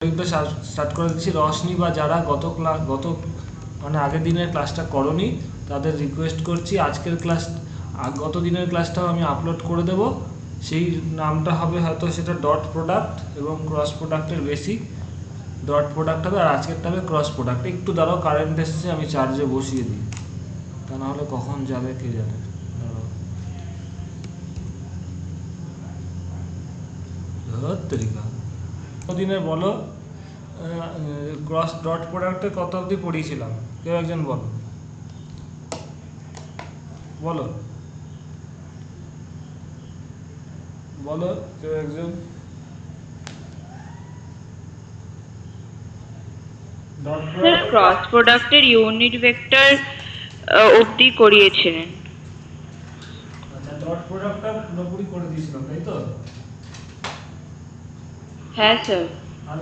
কিন্তু স্টার্ট করে দিচ্ছি। রশনি বা যারা গত মানে আগের দিনের ক্লাসটা করনি তাদের রিকোয়েস্ট করছি, আজকের ক্লাস গত দিনের ক্লাসটাও আমি আপলোড করে দেব। সেই নামটা হবে হয়তো সেটা ডট প্রোডাক্ট এবং ক্রস প্রোডাক্টের বেসিক। ডট প্রোডাক্ট হবে আর আজকেরটা হবে ক্রস প্রোডাক্ট। একটু দাঁড়াও, কারেন্ট এসছে, আমি চার্জে বসিয়ে দিই, তা না হলে কখন যাবে কে জানে। তরিকা দিনের বলো, ক্রস ডট প্রোডাক্টে কত অবধি পড়িয়েছিলাম? কেউ একজন বলো বলো বলো কেউ একজন। ডট স্যার প্রোডাক্ট ক্রস প্রোডাক্টের ইউনিট ভেক্টর অবধি করিয়েছিলেন। আচ্ছা, ডট প্রোডাক্টটা পুরোপুরি করে দিয়েছিলাম, তাই তো? হ্যাঁ স্যার। আর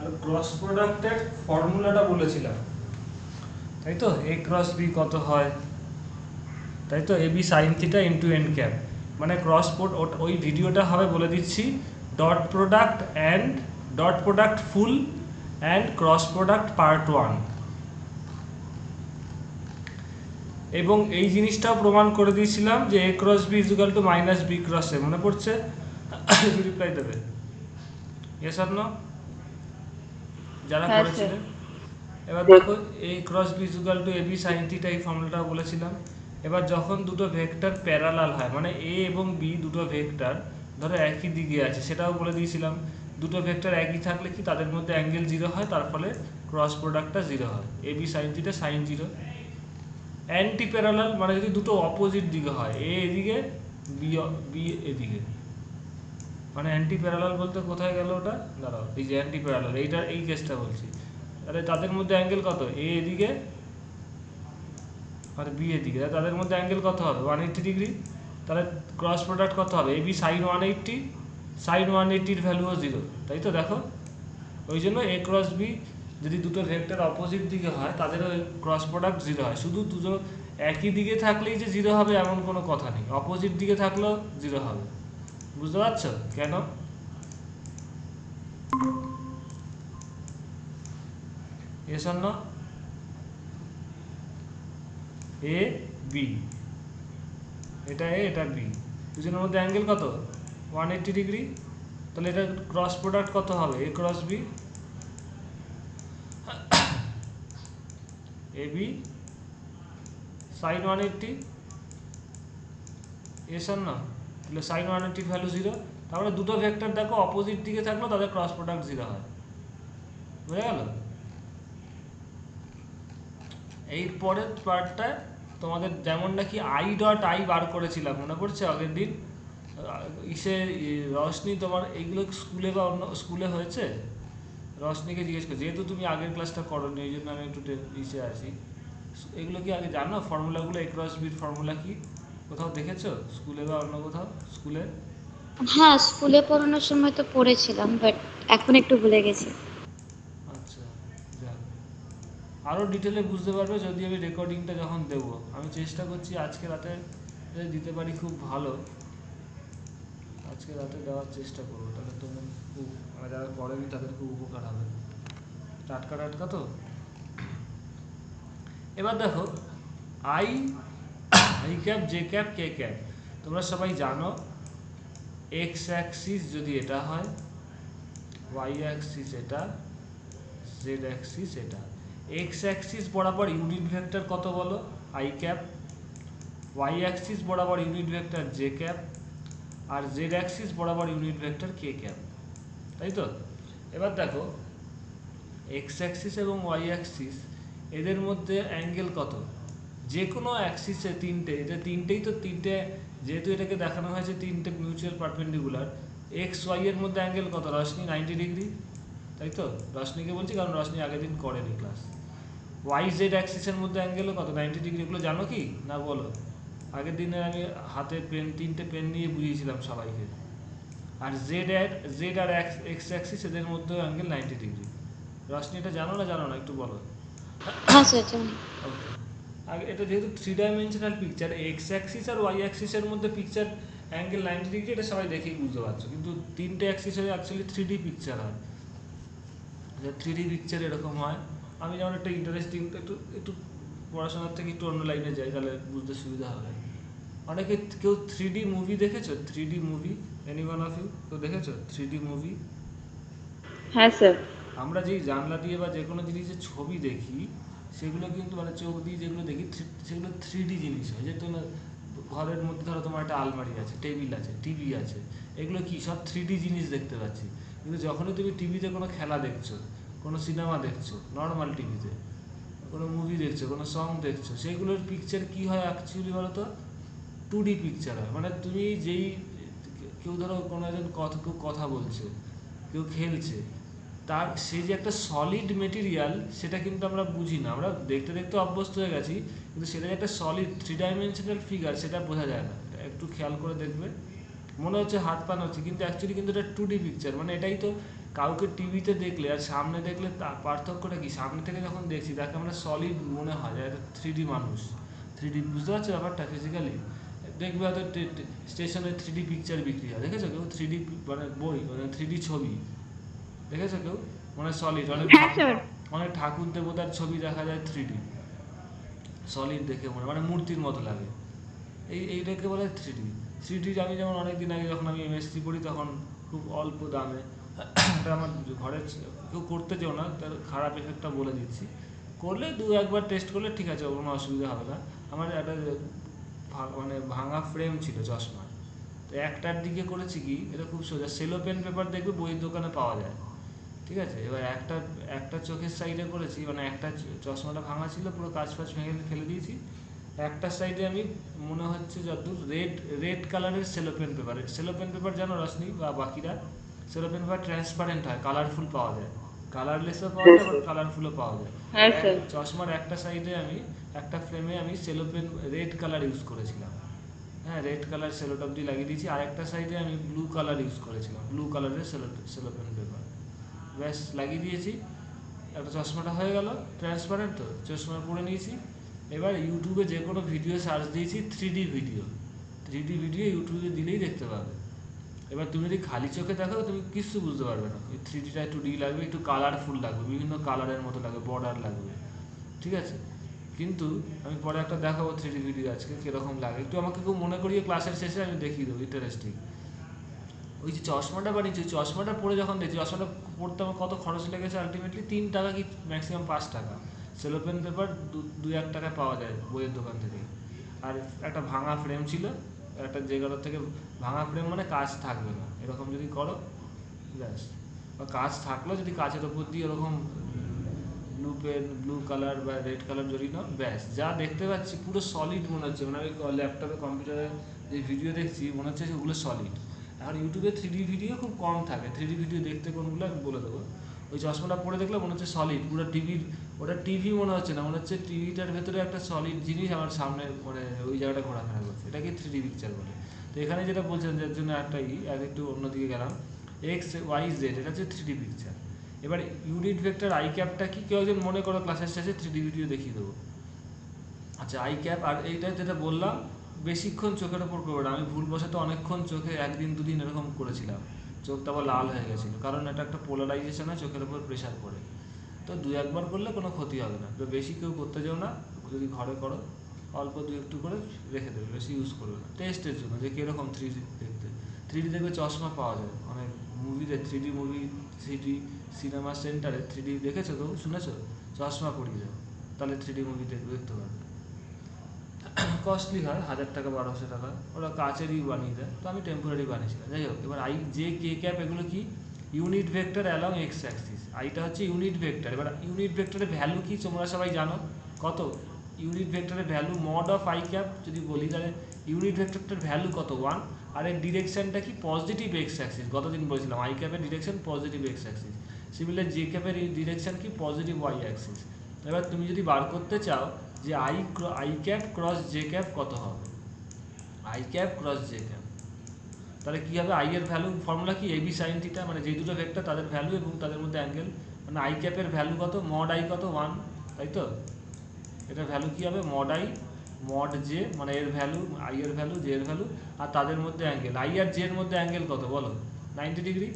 আর ক্রস প্রোডাক্টের ফর্মুলাটা বলেছিলাম, তাই তো? এ ক্রস বি কত হয়, তাই তো? A B sine theta into N cap, মানে ক্রস ওই ভিডিওটা হবে, বলে দিচ্ছি, dot product and dot product full and cross product part 1। এবং এই জিনিসটাও প্রমাণ করে দিয়েছিলাম যে A cross B is equal to minus B cross A. মনে পড়ছে? রিপ্লাই দেবে ইয়েস অর নো যারা হ্যাঁ স্যার। করেছিলেন। এবার দেখো, এ ক্রস বি ইজুকাল টু এ বি সাইন থিটা, এই ফর্মুলাটা বলেছিলাম। এবার যখন দুটো ভেক্টর প্যারালাল হয়, মানে এ এবং বি দুটো ভেক্টর ধরো একই দিকে আছে, সেটাও বলে দিয়েছিলাম। দুটো ভেক্টর একই থাকলে কি তাদের মধ্যে অ্যাঙ্গেল জিরো হয়, তার ফলে ক্রস প্রোডাক্টটা জিরো হয়। A B sine theta sine zero. Anti parallel মানে যদি দুটো অপোজিট দিকে হয়, এ এদিকে বি বি এদিকে, মানে অ্যান্টি প্যারালাল বলতে কোথায় গেল ওটা? দাঁড়াও, এই যে অ্যান্টি প্যারালাল, এইটা এই কেসটা বলছি। তাহলে তাদের মধ্যে অ্যাঙ্গেল কত? এ এদিকে আর বি এদিকে, তাদের মধ্যে অ্যাঙ্গেল কত হবে? 180 ডিগ্রি। তাহলে ক্রস প্রোডাক্ট কত হবে? এ বি সাইন 180, সাইন 180-র ভ্যালুও জিরো, তাই তো? দেখো, ওই জন্য এ ক্রস বি যদি দুটো ভেক্টর অপোজিট দিকে হয় তাদের ক্রস প্রোডাক্ট জিরো হয়। শুধু দুটো একই দিকে থাকলেই যে জিরো হবে এমন কোনো কথা নেই, অপোজিট দিকে থাকলেও জিরো হবে। বুঝতে পারছো কেন? Yes or no? A B, এটা এ এটা বি, দুজনের মধ্যে অ্যাঙ্গেল কত? 180 ডিগ্রি। তাহলে এটা ক্রস প্রোডাক্ট কত হবে? A cross B, A B sign 180, S আর না? তাহলে সাইন 180 ভ্যালু জিরো। তারপরে দুটো ভেক্টর দেখো অপোজিট দিকে থাকলেও তাদের ক্রস প্রোডাক্ট জিরো হয়। বুঝে গেল? এই পরের পার্টটায় তোমাদের যেমন নাকি আই ডট আই বার করেছিলাম, মনে পড়ছে আগের দিন? ইসে রশনি, তোমার এইগুলো স্কুলে বা অন্য স্কুলে হয়েছে? রশনিকে জিজ্ঞেস করছি, যেহেতু তুমি আগের ক্লাসটা করোনি ওই জন্য আমি একটু ইসে আছি। এগুলো কি আগে জানো ফর্মুলাগুলো? এ ক্রস বির ফর্মুলা কি কোথাও দেখেছো স্কুলে বা অন্য কোথাও? স্কুলে? হ্যাঁ, স্কুলে পড়ানোর সময় তো পড়েছিলাম, বাট এখন একটু ভুলে গেছি। আচ্ছা, যাক, আরও ডিটেলে বুঝতে পারবে যদি আমি রেকর্ডিংটা যখন দেবো। আমি চেষ্টা করছি আজকে রাতে যদি দিতে পারি খুব ভালো, আজকে রাতে দেওয়ার চেষ্টা করবো, তাহলে তোমার খুব, মানে যারা পড়েনি তাদের খুব উপকার হবে। টাটকা টাটকা তো। এবার দেখো, I I cap, J cap, K cap, তোমরা সবাই জানো এক্স অ্যাক্সিস যদি এটা হয়, ওয়াই অ্যাক্সিস এটা, জেড অ্যাক্সিস এটা। এক্স অ্যাক্সিস বরাবর ইউনিট ভেক্টর কত বলো? I cap. ওয়াই অ্যাক্সিস বরাবর ইউনিট ভেক্টর জে ক্যাপ। আর জেড অ্যাক্সিস বরাবর ইউনিট ভেক্টর কে ক্যাপ, তাই তো? এবার দেখো, এক্স অ্যাক্সিস এবং ওয়াই অ্যাক্সিস এদের মধ্যে অ্যাঙ্গেল কত? যে কোনো অ্যাক্সিসে তিনটে, এটা তিনটেই তো, তিনটে যেহেতু এটাকে দেখানো হয়েছে তিনটে মিউচুয়াল পারপেন্ডিকুলার, এক্স ওয়াই এর মধ্যে অ্যাঙ্গেল কত? রশনি 90 ডিগ্রি, তাই তো? রশনিকে বলছি কারণ রশনি আগের দিন করেনি ক্লাস। ওয়াই জেড অ্যাক্সিসের মধ্যে অ্যাঙ্গেলও কত? 90 ডিগ্রি। এগুলো জানো কি না বলো? আগের দিনে আমি হাতে পেন, তিনটে পেন নিয়ে বুঝিয়েছিলাম সবাইকে। আর জেড আর এক্স অ্যাক্সিস এদের মধ্যে অ্যাঙ্গেল 90 ডিগ্রি। রশনি এটা জানো না জানো না একটু বলো। হ্যাঁ স্যার, জানি। ওকে। আর এটা যেহেতু 3 ডাইমেনশনাল পিকচার, এক্স অ্যাক্সিস আর ওয়াই অ্যাক্সিসের মধ্যে পিকচার অ্যাঙ্গেল 90 ডিগ্রি, এটা সবাই দেখেই বুঝতে পারছো, কিন্তু 3টে অ্যাক্সিস হয়ে অ্যাকচুয়ালি 3D পিকচার হয়। 3D পিকচার এরকম হয়। আমি যেমন একটা ইন্টারেস্টিং, একটু একটু পড়াশোনার থেকে একটু অন্য লাইনে যাই, তাহলে বুঝতে সুবিধা হবে। অনেকে কেউ 3D মুভি দেখেছো? 3D movie, any one of you কেউ দেখেছো 3D মুভি? হ্যাঁ স্যার। আমরা যেই জানলা দিয়ে বা যে কোনো জিনিসের ছবি দেখি, সেগুলো কিন্তু মানে চোখ দিয়ে যেগুলো দেখি সেগুলো 3D জিনিস হয়। যে তোমার ঘরের মধ্যে ধরো তোমার একটা আলমারি আছে, টেবিল আছে, টিভি আছে, এগুলো কি সব 3D জিনিস দেখতে পাচ্ছি। কিন্তু যখনই তুমি টিভিতে কোনো খেলা দেখছো, কোনো সিনেমা দেখছো, নর্মাল টিভিতে কোনো মুভি দেখছো, কোনো সং দেখছো, সেগুলোর পিকচার কি হয় অ্যাকচুয়ালি বলো তো? 2D পিকচার হয়। মানে তুমি যেই কেউ ধরো কোনো একজন কেউ কথা বলছে, কেউ খেলছে, তার সে যে একটা সলিড মেটেরিয়াল, সেটা কিন্তু আমরা বুঝি না। আমরা দেখতে দেখতে অভ্যস্ত হয়ে গেছি, কিন্তু সেটা যে একটা সলিড 3 ডাইমেনশনাল ফিগার, সেটা বোঝা যায় না। একটু খেয়াল করে দেখবে, মনে হচ্ছে হাত পা হচ্ছে, কিন্তু অ্যাকচুয়ালি কিন্তু এটা 2D পিকচার। মানে এটাই তো, কাউকে টিভিতে দেখলে আর সামনে দেখলে তার পার্থক্যটা কি? সামনে থেকে যখন দেখছি তাকে আমরা সলিড মনে হয়, যে একটা 3D মানুষ, 3D, বুঝতে পারছো ব্যাপারটা ফিজিক্যালি? দেখবে হয়তো স্টেশনে 3D পিকচার বিক্রি হয়, দেখেছো কেউ 3D মানে বই, মানে 3D ছবি দেখেছো কেউ? মানে সলিড, অনেক হ্যাঁ স্যার। অনেক ঠাকুর দেবতার ছবি দেখা যায় 3D সলিড দেখে, মানে মূর্তির মতো লাগে। এইটাকে বলে 3D। 3D আমি যেমন অনেক দিন আগে যখন আমি এমএসসি পড়ি, তখন খুব অল্প দামে এটা আমার ঘরে, কেউ করতে চেও না, তার খারাপ এফেক্টটা বলে দিচ্ছি, করলে একবার টেস্ট করলে ঠিক আছে, কোনো অসুবিধা হবে না। আমার একটা মানে ভাঙা ফ্রেম ছিল চশমা, তো একটার দিকে করেছি কি, এটা খুব সোজা, সেলো পেন পেপার দেখবে বইয়ের দোকানে পাওয়া যায়, ঠিক আছে? এবার একটা একটা চোখের সাইডে করেছি, মানে একটা চশমাটা ভাঙা ছিল, পুরো কাঁচ ফাঁচ ভেঙে ফেলে দিয়েছি। একটা সাইডে আমি মনে হচ্ছে যতদূর রেড রেড কালারের সেলোপেন পেপার, সেলোপেন পেপার জানো রশনি বা বাকিরা? সেলোপেন পেপার ট্রান্সপারেন্ট হয়, কালারফুল পাওয়া যায়, কালারলেসও পাওয়া যায়, আবার কালারফুলও পাওয়া যায়। হ্যাঁ স্যার। চশমার একটা সাইডে আমি, একটা ফ্রেমে আমি সেলোপেন রেড কালার ইউজ করেছিলাম, হ্যাঁ রেড কালার সেলোটপ দিয়ে লাগিয়ে দিয়েছি। আর একটা সাইডে আমি ব্লু কালার ইউজ করেছিলাম, ব্লু কালারের সেলোপেন পেপার, ব্যাস লাগিয়ে দিয়েছি, একটা চশমাটা হয়ে গেল ট্রান্সপারেন্ট। তো চশমা পরে নিয়েছি। এবার ইউটিউবে যে কোনো ভিডিও সার্চ দিয়েছি, 3D ভিডিও, 3D ভিডিও ইউটিউবে দিলেই দেখতে পাবে। এবার তুমি যদি খালি চোখে দেখো, তুমি কিছু বুঝতে পারবে না, এই 3Dটা একটু লাগবে, একটু কালারফুল লাগবে, বিভিন্ন কালারের মতো লাগবে, বর্ডার লাগবে, ঠিক আছে? কিন্তু আমি পরে একটা দেখাবো 3D ভিডিও আজকে কীরকম লাগে, একটু আমাকে খুব মনে করিয়ে ক্লাসের শেষে আমি দেখিয়ে দেবো, ইন্টারেস্টিং। ওই যে চশমাটা বানিয়েছি, ওই চশমাটা পরে যখন দেখছি, চশমাটা পড়তে আমার কত খরচ লেগেছে আলটিমেটলি 3 টাকা কি ম্যাক্সিমাম 5 টাকা। সেলোপেন পেপার 2-1 টাকায় পাওয়া যায় বইয়ের দোকান থেকে। আর একটা ভাঙা ফ্রেম ছিল, একটা জায়গাটার থেকে, ভাঙা ফ্রেম মানে কাঁচ থাকবে না, এরকম যদি করো ব্যাস, বা কাঁচ থাকলো যদি কাঁচের ওপর দিয়ে এরকম ব্লু পেন, ব্লু কালার বা রেড কালার জড়িয়ে নাও, ব্যাস যা দেখতে পাচ্ছি পুরো সলিড মনে হচ্ছে। মানে আমি ল্যাপটপে কম্পিউটারে যে ভিডিও দেখছি মনে হচ্ছে সেগুলো সলিড। এখন ইউটিউবে 3D ভিডিও খুব কম থাকে, 3D ভিডিও দেখতে কোনগুলো আমি বলে দেবো। ওই চশমাটা পরে দেখলে মনে হচ্ছে সলিড, পুরো টিভির, ওটা টিভি মনে হচ্ছে না, মনে হচ্ছে টিভিটার ভেতরে একটা সলিড জিনিস আমার সামনে, মানে ওই জায়গাটা ঘোরাফেরা করছে, এটাকে 3D পিকচার বলে। তো এখানে যেটা বলছেন, যার জন্য একটু অন্যদিকে গেলাম, এক্স ওয়াই জেড, এটা হচ্ছে 3D পিকচার। এবার ইউনিট ভেক্টর আই ক্যাপটা কি, কেউ একজন মনে করো ক্লাসের শেষে 3D ভিডিও দেখিয়ে দেবো। আচ্ছা, আই ক্যাপ, আর এইটা যেটা বললাম বেশিক্ষণ চোখের ওপর করবে না। আমি ভুলবশত অনেকক্ষণ চোখে 1-2 দিন এরকম করেছিলাম, চোখটা আবার লাল হয়ে গেছিলো, কারণ এটা একটা পোলারাইজেশন হয়, চোখের ওপর প্রেশার পড়ে। তো 2-1 বার করলে কোনো ক্ষতি হবে না, তো বেশি কেউ করতে যাও না, যদি ঘরে করো অল্প 2-একটু করে রেখে দেবে, বেশি ইউজ করবে না, টেস্টের জন্য যে কীরকম 3D দেখতে। 3D দেখবে চশমা পাওয়া যায় অনেক মুভিতে, 3D মুভি, 3D সিনেমা সেন্টারে 3D দেখেছো তো, শুনেছো? চশমা পরিয়ে দেয়, তাহলে 3D মুভি দেখতে পারবে। কস্টলি হয়, 1000 টাকা 1200 টাকা, ওরা কাচেরই বানিয়ে দেয়, তো আমি টেম্পোরারি বানিয়েছিলাম। যাই হোক, এবার আই জে কে ক্যাপ এগুলো কি? Unit vector along x Axis. আইটা হচ্ছে ইউনিট ভেক্টর। এবার ইউনিট ভেক্টরের ভ্যালু কি তোমরা সবাই জানো? কত ইউনিট ভেক্টরের value? Mod of I cap যদি বলি, তাহলে ইউনিট ভেক্টরটার ভ্যালু কত? 1। আর এর ডিরেকশনটা কি? Positive X axis. গতদিন বলেছিলাম আই ক্যাপের direction positive X axis, similar J ক্যাপের ডিরেকশন কি? Positive Y axis. এবার তুমি যদি বার করতে চাও যে I cap cross J cap কত হবে, I cap cross J cap, তাহলে কী হবে? আই এর ভ্যালু ফর্মুলা কি? এবি সাইন থিটা, মানে যে দুটো ভেক্টর তাদের ভ্যালু এবং তাদের মধ্যে অ্যাঙ্গেল, মানে আই ক্যাপের ভ্যালু কত? মড আই কত? 1, তাই তো? এটার ভ্যালু কি হবে মড আই মড জে, মানে এর ভ্যালু আই এর ভ্যালু জে এর ভ্যালু, আর তাদের মধ্যে অ্যাঙ্গেল আই আর জে এর মধ্যে অ্যাঙ্গেল কত বলো, 90 ডিগ্রি,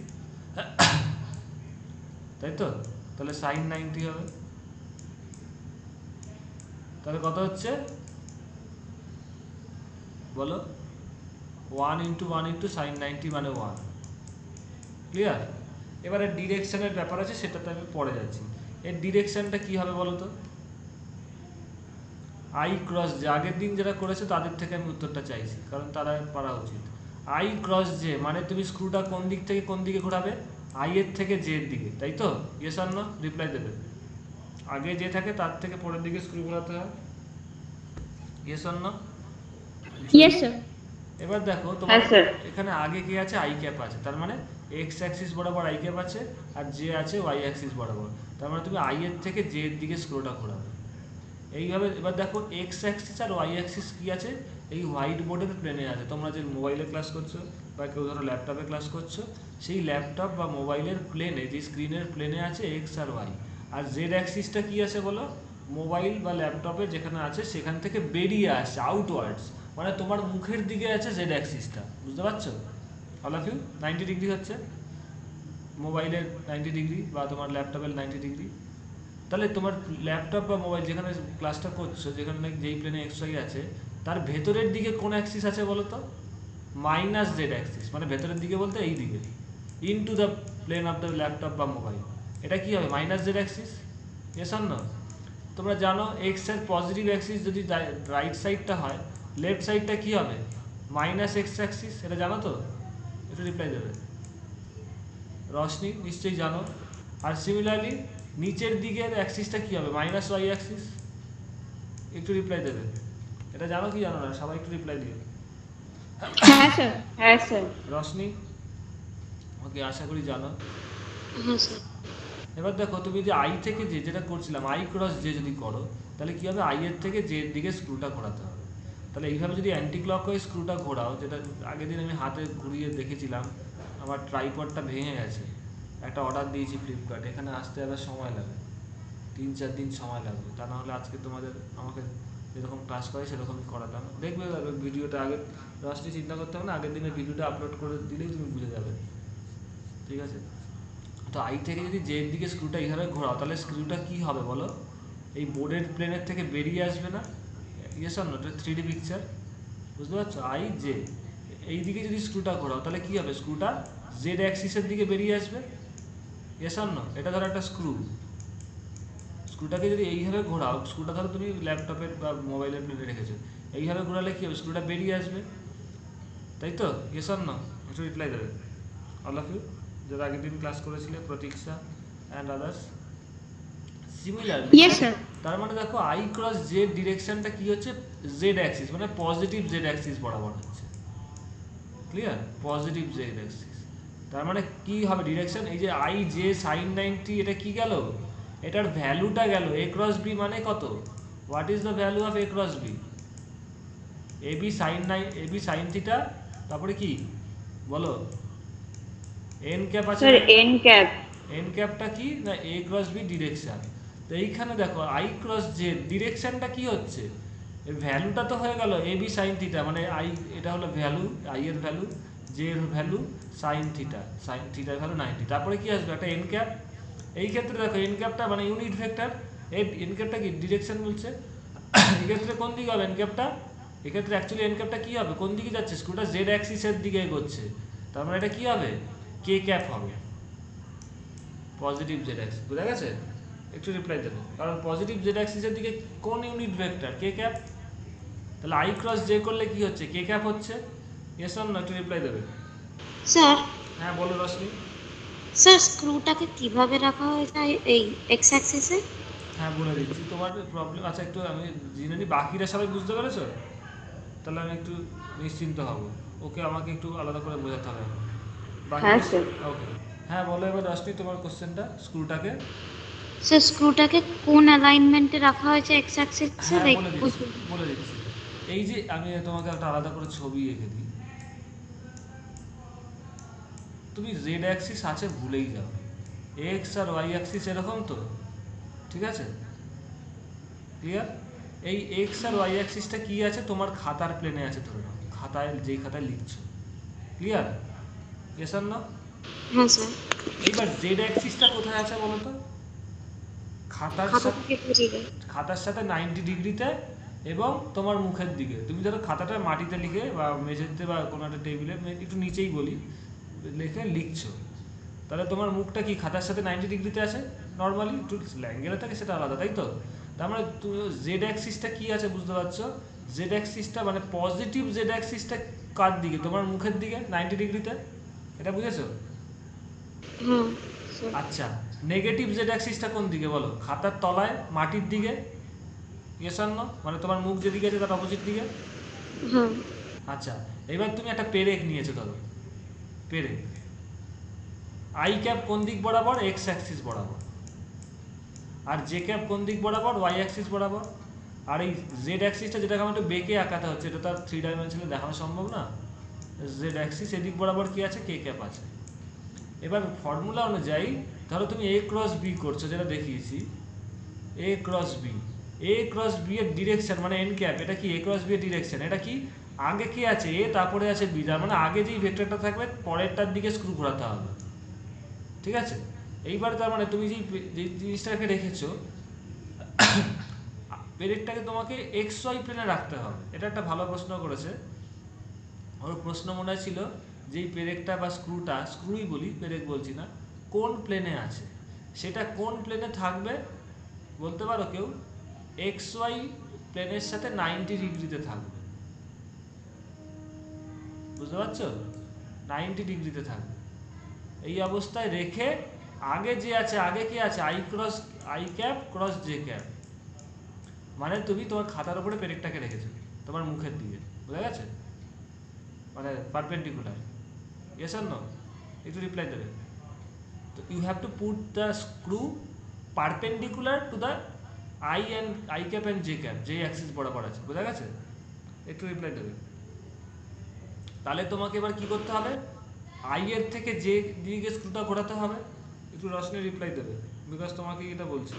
তাই তো? তাহলে সাইন 90 হবে। তাহলে কত হচ্ছে বলো, 1 × 1 × সাইন 90 মানে 1। ক্লিয়ার? এবারে ডিরেকশনের ব্যাপার আছে, সেটাতে আমি পরে যাচ্ছি। এর ডিরেকশনটা কি হবে বলো তো? আই ক্রস জে, আগের দিন যারা করেছে তাদের থেকে আমি উত্তরটা চাইছি, কারণ তারা পারা উচিত। আই ক্রস জে মানে তুমি স্ক্রুটা কোন দিক থেকে কোন দিকে ঘোরাবে, আই এর থেকে জে এর দিকে, তাই তো? ইয়েস অর নো রিপ্লাই দেবে। আগে যে থাকে তার থেকে পরের দিকে স্ক্রু ঘোরাতে হয়, yes or no? Yes sir. এবার দেখো তোমার হ্যাঁ স্যার। এখানে আগে কি আছে, আই ক্যাপ আছে, তার মানে এক্স অ্যাক্সিস বরাবর আই ক্যাপ আছে, আর জে আছে ওয়াই অ্যাক্সিস বরাবর, তার মানে তুমি আই এর থেকে জে এর দিকে স্ক্রুটা ঘোরাবে এইভাবে। এবার দেখো এক্স অ্যাক্সিস আর ওয়াই অ্যাক্সিস কি আছে, এই হোয়াইট বোর্ডের প্লেনে আছে। তোমরা যে মোবাইলে ক্লাস করছো বা কেউ ধরো ল্যাপটপে ক্লাস করছো, সেই ল্যাপটপ বা মোবাইলের প্লেনে, যে স্ক্রিনের প্লেনে আছে এক্স আর ওয়াই, আর জেড অ্যাক্সিসটা কি আছে বলো, মোবাইল বা ল্যাপটপে যেখানে আছে সেখান থেকে বেরিয়ে আসছে আউটওয়ার্ডস, মানে তোমার মুখের দিকে আছে জেড অ্যাক্সিসটা, বুঝতে পারছো? অল অফ ইউ 90 ডিগ্রি হচ্ছে মোবাইলের 90 ডিগ্রি বা তোমার ল্যাপটপের 90 ডিগ্রি। তাহলে তোমার ল্যাপটপ বা মোবাইল যেখানে ক্লাসটা করছো, যেখানে যেই প্লেনে এক্স ওয়াই আছে, তার ভেতরের দিকে কোন অ্যাক্সিস আছে বলো তো? মাইনাস জেড অ্যাক্সিস, মানে ভেতরের দিকে বলতে এই দিকে, into the plane of the laptop বা মোবাইল। এটা কি হবে minus Z axis, yes or no? তোমরা জানো এক্স এর পজিটিভ অ্যাক্সিস যদি রাইট সাইডটা হয়, লেফট সাইডটা কি হবে মাইনাস এক্স অ্যাক্সিস, এটা জানো তো? একটু রিপ্লাই দেবে। রশনি নিশ্চয়ই জানো। আর সিমিলারলি নিচের দিকের অ্যাক্সিসটা কি হবে মাইনাস ওয়াই অ্যাক্সিস, একটু রিপ্লাই দেবে। এটা জানো কি জানো না, সবাই একটু রিপ্লাই দিও। হ্যাঁ স্যার। হ্যাঁ স্যার। রশনি ওকে, আশা করি জানো। হ্যাঁ স্যার। এবার দেখো তুমি যে আই থেকে জে যেটা করছিলাম, আই ক্রস জে যদি করো, তাহলে কি হবে, আই এর থেকে জে এর দিকে স্ক্রুটা ঘোরাতে হবে। তাহলে এইভাবে যদি অ্যান্টি ক্লকওয়াইজ স্ক্রুটা ঘোরাও, যেটা আগের দিন আমি হাতে ঘুরিয়ে দেখেছিলাম, আমার ট্রাইপডটা ভেঙে গেছে, একটা অর্ডার দিয়েছি ফ্লিপকার্ট, এখানে আসতে আবার সময় লাগে, 3-4 দিন সময় লাগবে, তা নাহলে আজকে তোমাদের আমাকে যেরকম ক্লাস করে সেরকমই করাতাম। দেখবে ভিডিওটা আগে, রশনি চিন্তা করতে হবে না, আগের দিনের ভিডিওটা আপলোড করে দিলেই তুমি বুঝে যাবে, ঠিক আছে? তো আই থেকে যদি জের দিকে স্ক্রুটা এইভাবে ঘোরাও, তাহলে স্ক্রুটা কি হবে বলো, এই বোর্ডের প্লেনের থেকে বেরিয়ে আসবে না, ইয়েস অর নো? এটা 3D পিকচার, বুঝতে পারছো? আই জে এই দিকে যদি স্ক্রুটা ঘোরাও, তাহলে কি হবে, স্ক্রুটা জেড অ্যাক্সিসের দিকে বেরিয়ে আসবে, ইয়েস অর নো? এটা ধরো একটা স্ক্রু, স্ক্রুটাকে যদি এইভাবে ঘোরাও, স্ক্রুটা ধরো তুমি ল্যাপটপের বা মোবাইলের প্লেনে রেখেছো, এইভাবে ঘোরালে কি হবে, স্ক্রুটা বেরিয়ে আসবে, তাই তো? Yes or no? একটু রিপ্লাই দেবে অল অফ ইউ, যারা আগের দিন ক্লাস করেছিলে, Pratiksha and others. Similarly yes sir. তার মানে দেখো আই ক্রস জেড ডিরেকশনটা কি হচ্ছে, জেড অ্যাক্সিস, মানে পজিটিভ জেড অ্যাক্সিস বরাবর হচ্ছে। ক্লিয়ার? পজিটিভ জেড অ্যাক্সিস, তার মানে কি হবে ডিরেকশন, এই যে আই জে সাইন 90, এটা কি গেল, এটার ভ্যালুটা গেল এ ক্রস বি, মানে কত, what is the value of A cross B, A B sine theta, তারপরে কি বলো, এন ক্যাপ আছে, স্যার এন ক্যাপ। এন ক্যাপটা কি না, এ ক্রস বি ডিরেকশন। তো এইখানে দেখো আই ক্রস জে ডিরেকশনটা কি হচ্ছে, এর ভ্যালুটা তো হয়ে গেল এ বি সাইন থিটা, মানে আই, এটা হলো ভ্যালু, আই এর ভ্যালু, জে এর ভ্যালু, সাইন থিটার ভ্যালু 90, তারপরে কি আসবে একটা এন ক্যাপ। এই ক্ষেত্রে দেখো এন ক্যাপটা মানে ইউনিট ভেক্টর, এই এন ক্যাপটা কি ডিরেকশন বলছে, এই ক্ষেত্রে কোন দিকে হবে এন ক্যাপটা, এক্ষেত্রে অ্যাকচুয়ালি এন ক্যাপটা কি হবে, কোন দিকে যাচ্ছে, স্ক্রুটা জেড অ্যাক্সিসের দিকে এগোচ্ছে, তার মানে এটা কি হবে, কে ক্যাপ হবে, পজিটিভ জেড অ্যাক্সিস, বুঝা গেছে? একটু রিপ্লাই দেবে, কারণ পজিটিভ জেড অ্যাক্সিসের দিকে কোন ইউনিট ভেক্টর, কে ক্যাপ, তাহলে আই ক্রস জে করলে কি হচ্ছে, কে ক্যাপ হচ্ছে, ইয়েস অর নো? একটু রিপ্লাই দেবে। স্যার, হ্যাঁ বলো রশ্মি। স্যার স্ক্রুটাকে কিভাবে রাখা হয়েছে এই এক্স অ্যাক্সিসে? হ্যাঁ বলে দিচ্ছি, তোমার প্রবলেম, আচ্ছা একটু আমি জেনে নিই, বাকিরা সবাই বুঝতে পেরেছো? তাহলে আমি একটু নিশ্চিন্ত হব, ওকে আমাকে একটু আলাদা করে বোঝাতে হবে বাকি। হ্যাঁ স্যার। ওকে, হ্যাঁ বলো এবার রশ্মি তোমার কোশ্চেনটা, স্ক্রুটাকে। স্যার স্ক্রুটাকে কোন অ্যালাইনমেন্টে রাখা হয়েছে এক্স অ্যাক্সিসে, হ্যাঁ লাইক বলে দিচ্ছি, এই যে আমি তোমাকে একটা আলাদা করে ছবি এঁকে দিই, তুমি জেড অ্যাক্সিস আছে ভুলেই যাও, এক্স আর ওয়াই অ্যাক্সিস এরকম তো, ঠিক আছে? ক্লিয়ার? এই এক্স আর ওয়াই অ্যাক্সিসটা কি আছে, তোমার খাতার প্লেনে আছে ধরে নাও, খাতায় যেই খাতায় লিখছো। ক্লিয়ার? ইয়েস আর নো? হ্যাঁ স্যার। এইবার জেড অ্যাক্সিসটা কোথায় আছে বলো তো? খাতার খাতা সাথে, থেকে বেরিয়ে খাতার সাথে 90 ডিগ্রিতে এবং তোমার মুখের দিকে। তুমি ধরো খাতাটা মাটিতে লিখে বা মেঝেতে বা কোনো একটা টেবিলে একটু নিচেই বলি লিখে লিখছো, তাহলে তোমার মুখটা কি খাতার সাথে 90 ডিগ্রিতে আছে? নর্মালি একটু অ্যাঙ্গেলে থাকে সেটা আলাদা, তাই তো? তার মানে জেড অ্যাক্সিসটা কি আছে বুঝতে পারছো? জেড অ্যাক্সিসটা মানে পজিটিভ জেড অ্যাক্সিসটা কার দিকে? তোমার মুখের দিকে 90 ডিগ্রিতে। এটা বুঝেছো? হ্যাঁ স্যার। আচ্ছা, নেগেটিভ জেড অ্যাক্সিসটা কোন দিকে বলো? খাতার তলায় মাটির দিকে। Yes or no? মানে তোমার মুখ যেদিকে আছে তার অপোজিট দিকে। হ্যাঁ। আচ্ছা, এবার তুমি একটা পেরেক নিয়েছো ধরো, পেরেক। আই ক্যাপ কোন দিক বরাবর? এক্স অ্যাক্সিস বরাবর। আর জে ক্যাপ কোন দিক বরাবর? ওয়াই অ্যাক্সিস বরাবর। আর এই জেড অ্যাক্সিসটা যেটাকে আমার একটু বেঁকে আঁকাতে হচ্ছে, এটা তো আর 3 ডাইমেনশনে দেখানো সম্ভব না। জেড অ্যাক্সিস এদিক বরাবর কি আছে? কে ক্যাপ আছে। এবার ফর্মুলা অনুযায়ী ধরো তুমি এ ক্রস বি করছো, যেটা দেখিয়েছি, এ ক্রস বি। এ ক্রস বি এর ডিরেকশন মানে এন ক্যাপ, এটা কি এ ক্রস বি এর ডিরেকশন? এটা কি আগে কি আছে? এ, তারপরে আছে বি, তার মানে আগে যেই ভেক্টরটা থাকবে পরেরটার দিকে স্ক্রু ঘোরাতে হবে। ঠিক আছে? এইবার তার মানে তুমি যেই জিনিসটাকে রেখেছো, পেরেকটাকে তোমাকে এক্স ওয়াই প্লেনে রাখতে হবে। এটা একটা ভালো প্রশ্ন করেছে। ওর প্রশ্ন মনে হয় ছিল যে এই পেরেকটা বা স্ক্রুটা, স্ক্রুই বলি, পেরেক বলছি না, কোন প্লেনে আছে। সেটা কোন প্লেনে থাকবে বলতে পারো কেউ? এক্স ওয়াই প্লেনের সাথে 90 ডিগ্রিতে থাকবে। বুঝতে পারছো? 90 ডিগ্রিতে থাকবে। এই অবস্থায় রেখে আগে যে আছে, আগে কি আছে? I cap cross J cap. মানে তুমি তোমার খাতার উপরে পেরেকটাকে রেখেছো তোমার মুখের দিকে, বুঝা গেছে? মানে পারপেন্ডিকুলার। Yes or no? একটু রিপ্লাই দেবে। তো you have to put the screw perpendicular to the I cap and J cap, যে অ্যাক্সিস বরাবর আছে। বোঝা গেছে? একটু রিপ্লাই দেবে। তাহলে তোমাকে এবার কি করতে হবে? আই এর থেকে যে দিকে স্ক্রুটা ঘোরাতে হবে। একটু রশনি রিপ্লাই দেবে, বিকজ তোমাকে এটা বলছি।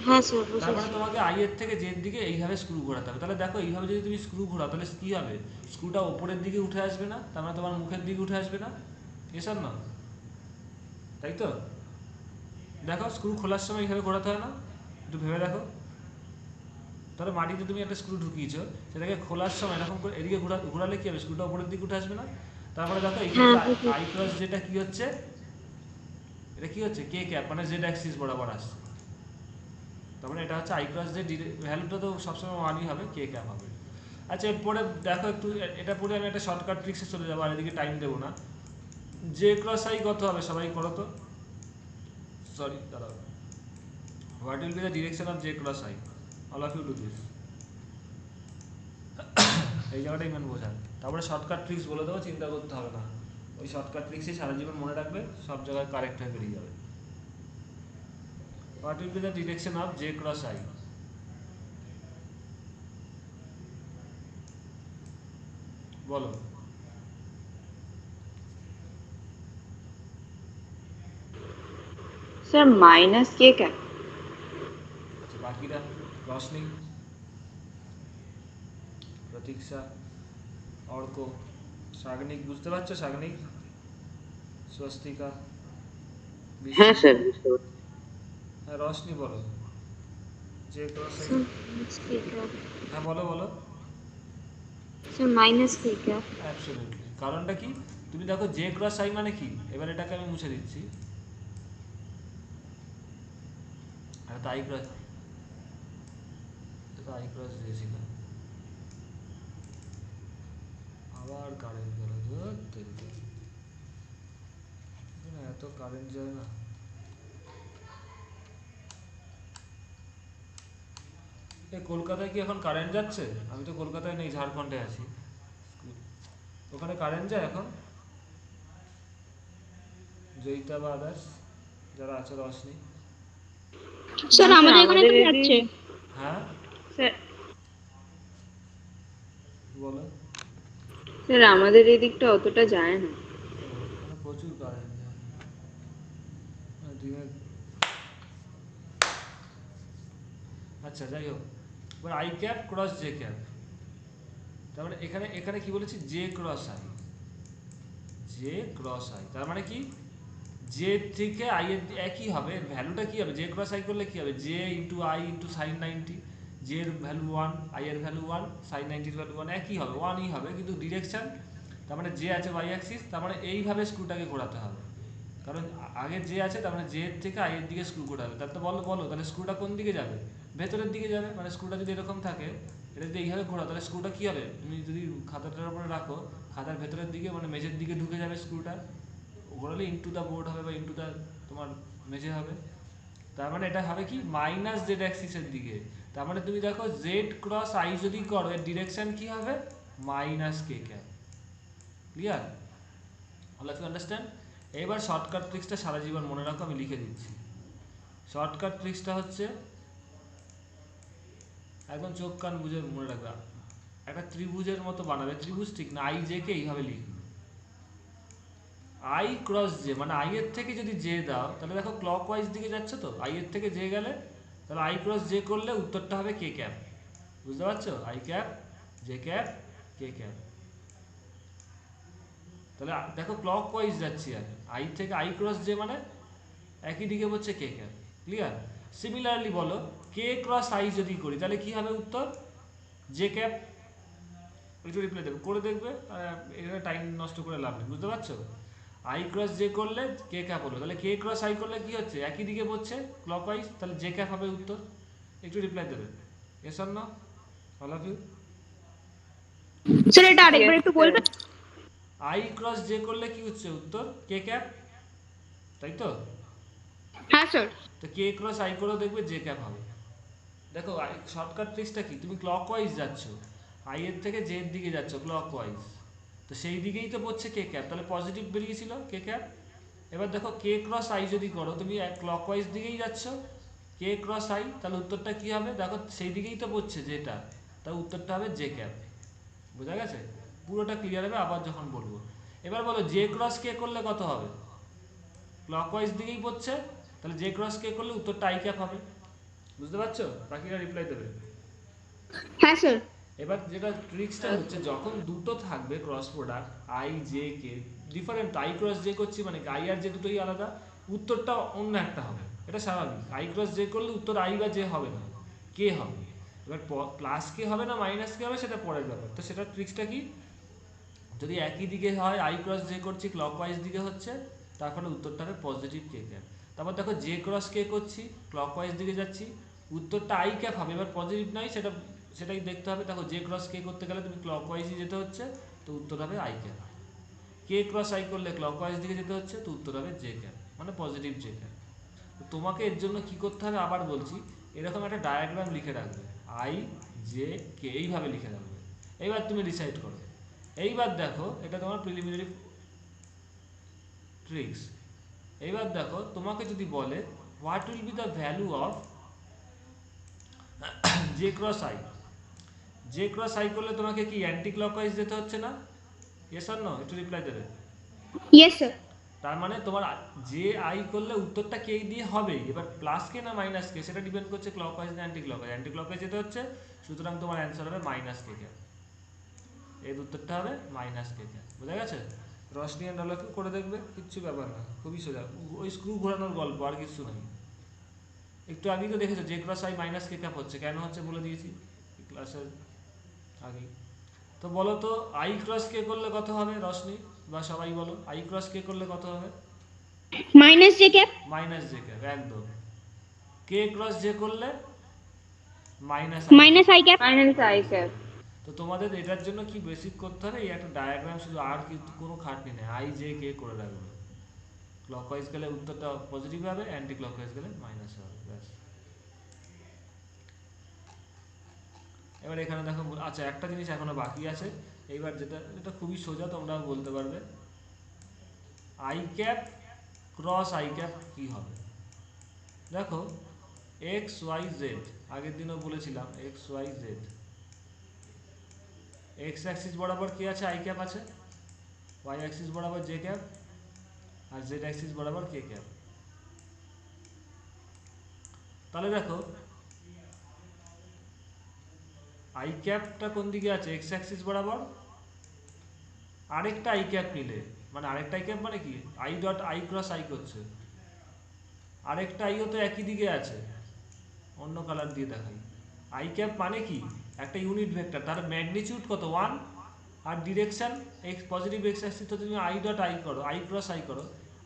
হ্যাঁ স্যার তার মানে বুঝেছি। তোমাকে আই এর থেকে জের দিকে এইভাবে স্ক্রু ঘোরাতে হবে। তাহলে দেখো এইভাবে যদি তুমি স্ক্রু ঘোরাও তাহলে কি হবে? স্ক্রুটা ওপরের দিকে উঠে আসবে না, তার মানে তোমার মুখের দিকে উঠে আসবে না। এসব না, তাই তো? দেখো স্ক্রু খোলার সময় এইভাবে ঘোরাতে হয় না? একটু ভেবে দেখো। তাহলে মাটিতে তুমি একটা স্ক্রু ঢুকিয়েছো, সেটাকে খোলার সময় এরকম করে এদিকে ঘোরালে কি হবে? স্ক্রুটা ওপরের দিকে উঠে আসবে না? তারপরে দেখো এখানে হ্যাঁ আই বুঝেছি। ক্রস যেটা কি হচ্ছে, এটা কি হচ্ছে? কে ক্যাপ, মানে জেড অ্যাক্সিস বরাবর আসছে। তার মানে এটা হচ্ছে আই ক্রস যে ভ্যালুটা তো সবসময় ওয়ানই হবে, কে ক্যাপ হবে। আচ্ছা, এরপরে দেখো একটু, এটা পরে আমি একটা শর্টকাট ট্রিক্সে চলে যাবো, আর এদিকে টাইম দেবো না। জে ক্রস আই কত হবে সবাই করো তো? সরি দাঁড়াও। What will be the direction of J cross I? All of you do this. এই জায়গাটাই মেন বোঝায়। তারপরে শর্টকাট ট্রিক্স বলে দেবো, চিন্তা করতে হবে না। ওই শর্টকাট ট্রিক্সই সারা জীবন মনে রাখবে, সব জায়গায় কারেক্ট হয়ে বেরিয়ে যাবে। What will be the direction of J cross I? বলো। Sir minus K cap. আচ্ছা, বাকিরা? রশনি, প্রতীক্ষা, অর্ক, সাগনিক, বুঝতে পারছো? সাগনিক, স্বস্তিকা, হ্যাঁ বৃষ্টি। স্যার বুঝতে পারছি। হ্যাঁ, রশনি বলো। যে cross I. Sir minus K cap. হ্যাঁ বলো বলো। Sir minus K cap. Absolutely. কারণটা কি? তুমি দেখো জে ক্রস আই মানে কি, এবার এটাকে আমি মুছে দিচ্ছি। আর তো আই ক্রস, এটা তো আই ক্রস দিয়েছিল। আবার কারেন্ট গেল, এত কারেন্ট যায় না। এই কলকাতায় কি এখন কারেন্ট যাচ্ছে? আমি তো কলকাতায় নেই, ঝাড়খণ্ডে আছি। ওখানে কারেন্ট যায় এখন? জয়িতা বা আদার্স যারা আছে, রশনি? না স্যার স্যার আমাদের এখানে আমাদের তো এদিক, যাচ্ছে। হ্যাঁ স্যার বলো। স্যার আমাদের এদিকটা অতটা যায় না। ওখানে প্রচুর কারেন্ট যায়। দিনে। আচ্ছা, যাই হোক, এবার I cap cross J cap, তার মানে এখানে এখানে কি বলেছি, J cross I, J cross I, তার মানে কি জে থেকে আই এর একই হবে, ভ্যালুটা কি হবে, জে ক্রস আই করলে কি হবে, J into I into sign 90, J এর ভ্যালু 1, আই এর ভ্যালু 1, সাইন 90 এর ভ্যালু 1, একই হবে, 1ই হবে, কিন্তু ডিরেকশন, তার মানে জে আছে ওয়াই অ্যাক্সিস, তার মানে এইভাবে স্ক্রুটাকে ঘোরাতে হবে, কারণ আগে জে আছে, তার মানে জে এর থেকে আই এর দিকে স্ক্রু ঘোরাবে, তার তো বলো বলো তাহলে স্ক্রুটা কোন দিকে যাবে, ভেতরের দিকে যাবে, মানে স্ক্রুটা যদি এরকম থাকে, এটা যদি এইভাবে ঘোরা, তাহলে স্ক্রুটা কী হবে, তুমি যদি খাতাটার উপরে রাখো, খাতার ভেতরের দিকে মানে মেঝের দিকে ঢুকে যাবে স্ক্রুটা, ঘোরালে ইনটু দ্য বোর্ড হবে বা ইনটু দ্য তোমার মেঝে হবে, তার মানে এটা হবে কি মাইনাস জেড অ্যাক্সিসের দিকে, তার মানে তুমি দেখো জেড ক্রস আই যদি করো এর ডিরেকশন কি হবে, minus K cap, clear, all of you understand. এবার শর্টকাট ট্রিক্সটা সারা জীবন মনে রাখো, আমি লিখে দিচ্ছি। শর্টকাট ট্রিক্সটা হচ্ছে একদম চোখ কান বুঝে মনে রাখবে, একটা ত্রিভুজের মতো বানাবে, ত্রিভুজ ঠিক না, আই জে কে এইভাবে লিখবে, আই ক্রস জে, মানে আই এর থেকে যদি জে দাও তাহলে দেখো ক্লক ওয়াইজ দিকে যাচ্ছে, তো আই এর থেকে জে গেলে তাহলে আই ক্রস জে করলে উত্তরটা হবে কে ক্যাপ, বুঝতে পারছো, I cap J cap K cap, তাহলে দেখো ক্লক ওয়াইজ যাচ্ছি আমি, আই থেকে আই ক্রস জে মানে একই দিকে হচ্ছে কে ক্যাপ, ক্লিয়ার। সিমিলারলি বলো কে ক্রস আই যদি করি তাহলে কি হবে উত্তর, জে ক্যাপ, একটু রিপ্লাই দেবে করে দেখবে, এখানে টাইম নষ্ট করে লাভ নেই, বুঝতে পারছো, আই ক্রস জে করলে কে ক্যাপ হলো, তাহলে কে ক্রস আই করলে কি হচ্ছে, একই দিকে পড়ছে ক্লকওয়াইজ, তাহলে জে ক্যাপ হবে উত্তর, একটু রিপ্লাই দেবে, yes or no, all of you. Sir এটা আরেকবার Yes, একটু sir. বলবেন? আই ক্রস জে করলে কি হচ্ছে উত্তর কে ক্যাপ, তাই তো, হ্যাঁ স্যার। তো কে ক্রস আই করেও দেখবে জে ক্যাপ হবে। দেখো শর্টকাট ট্রিক্সটা কি, তুমি ক্লকওয়াইজ যাচ্ছ, আই এর থেকে জে এর দিকে যাচ্ছ ক্লকওয়াইজ, তো সেই দিকেই তো পড়ছে কে ক্যাপ, তাহলে পজিটিভ বেরিয়েছিল কে ক্যাপ। এবার দেখো কে ক্রস আই যদি করো, তুমি ক্লকওয়াইজ দিকেই যাচ্ছ, কে ক্রস আই, তাহলে উত্তরটা কি হবে, দেখো সেই দিকেই তো পড়ছে যেটা, তার উত্তরটা হবে জে ক্যাপ, বোঝা গেছে, পুরোটা ক্লিয়ার হবে আবার যখন বলবো। এবার বলো জে ক্রস কে করলে কত হবে, ক্লকওয়াইজ দিকেই পড়ছে, তাহলে জে ক্রস কে করলে উত্তরটা আই ক্যাপ হবে, বুঝতে পারছো, বাকিরা রিপ্লাই দেবে। হ্যাঁ স্যার। এবার যেটা ট্রিক্সটা হচ্ছে, যখন দুটো থাকবে cross product I J K different, I cross J করছি মানে আই আর জে দুটোই আলাদা, উত্তরটা অন্য একটা হবে, এটা স্বাভাবিক, আই ক্রস জে করলে উত্তর আই বা জে হবে না, কে হবে, এবার প্লাস কে হবে না মাইনাস কে হবে সেটা পরের ব্যাপার, তো সেটা ট্রিক্সটা কি, যদি একই দিকে হয় আই ক্রস জে করছি ক্লকওয়াইজ দিকে হচ্ছে, তারপরে উত্তরটা হবে পজিটিভ কে ক্যাপ, তারপর দেখো জে ক্রস কে করছি ক্লকওয়াইজ দিকে যাচ্ছি, উত্তরটা আই ক্যাপ হবে, এবার পজিটিভ নয় সেটা, সেটাই দেখতে হবে, দেখো জে ক্রস কে করতে গেলে তুমি ক্লকওয়াইজই যেতে হচ্ছে, তো উত্তর হবে I cap, K cross I করলে ক্লকওয়াইজ দিকে যেতে হচ্ছে, তো উত্তর হবে জে ক্যাপ, মানে পজিটিভ জে ক্যাপ। তো তোমাকে এর জন্য কি করতে হবে আবার বলছি, এরকম একটা ডায়াগ্রাম লিখে রাখবে, আই জে কে এইভাবে লিখে রাখবে, এইবার তুমি ডিসাইড করো। এইবার দেখো এটা তোমার প্রিলিমিনারি ট্রিক্স, এইবার দেখো তোমাকে যদি বলে what will be the value of J cross I, J cross I করলে তোমাকে কি অ্যান্টি ক্লকওয়াইজ যেতে হচ্ছে না, ইয়েস অর নো, একটু রিপ্লাই দেবে। Yes sir. তার মানে তোমার জে আই করলে উত্তরটা কে দিয়ে হবে, এবার প্লাস কে না মাইনাস কে সেটা ডিপেন্ড করছে ক্লকওয়াইজ না অ্যান্টি ক্লকওয়াইজ, অ্যান্টি ক্লকওয়াইজ যেতে হচ্ছে, সুতরাং তোমার অ্যান্সার হবে মাইনাস কে ক্যাপ, এর উত্তরটা হবে মাইনাস কে ক্যাপ, বোঝা গেছে, রশনি অ্যান্ড অলফ করে দেখবে, কিচ্ছু ব্যাপার না, খুবই সোজা, ওই স্ক্রু ঘোরানোর গল্প আর কিছু নেই। একটু আগেই তো দেখেছো J cross I minus K cap হচ্ছে, কেন হচ্ছে বলে দিয়েছি ক্লাসের আগেই। তো বলো তো আই ক্রস কে করলে কত হবে রশনি, বা সবাই বলো আই ক্রস কে করলে কত হবে, minus J cap. Minus J cap, একদম, কে ক্রস জে করলে minus minus I cap. Minus I cap. তো তোমাদের এটার জন্য কি বেসিক করতে হবে, এই একটা ডায়াগ্রাম শুধু, আর কিন্তু কোনো খাটনি নেই, আই জে কে করে রাখবে, ক্লকওয়াইজ গেলে উত্তরটা পজিটিভ হবে, অ্যান্টি ক্লকওয়াইজ গেলে মাইনাস হবে, ব্যাস। এবার এখানে দেখো, আচ্ছা একটা জিনিস এখনো বাকি আছে, এইবার যেটা যেটা খুবই সোজা তোমরা বলতে পারবে, I cap cross I cap কী হবে, দেখো এক্স ওয়াই জেড, আগের দিনও বলেছিলাম X Y Z, X axis বরাবর কি আছে আই ক্যাপ আছে, ওয়াই অ্যাক্সিস বরাবর জে ক্যাপ, আর জেড অ্যাক্সিস বরাবর কে ক্যাপ। তাহলে দেখো আই ক্যাপটা কোন দিকে আছে, এক্স অ্যাক্সিস বরাবর। আরেকটা আই ক্যাপ নিলে, মানে আরেকটা আই ক্যাপ মানে কি, I dot I cross I করছে, আরেকটা আইও তো একই দিকে আছে, অন্য কালার দিয়ে দেখাই। আই ক্যাপ মানে কি, একটা ইউনিট ভেক্টর, তার ম্যাগনিটিউড কত 1, আর direction X, positive X axis তো তুমি আই ডট আই করো, আই ক্রস আই করো,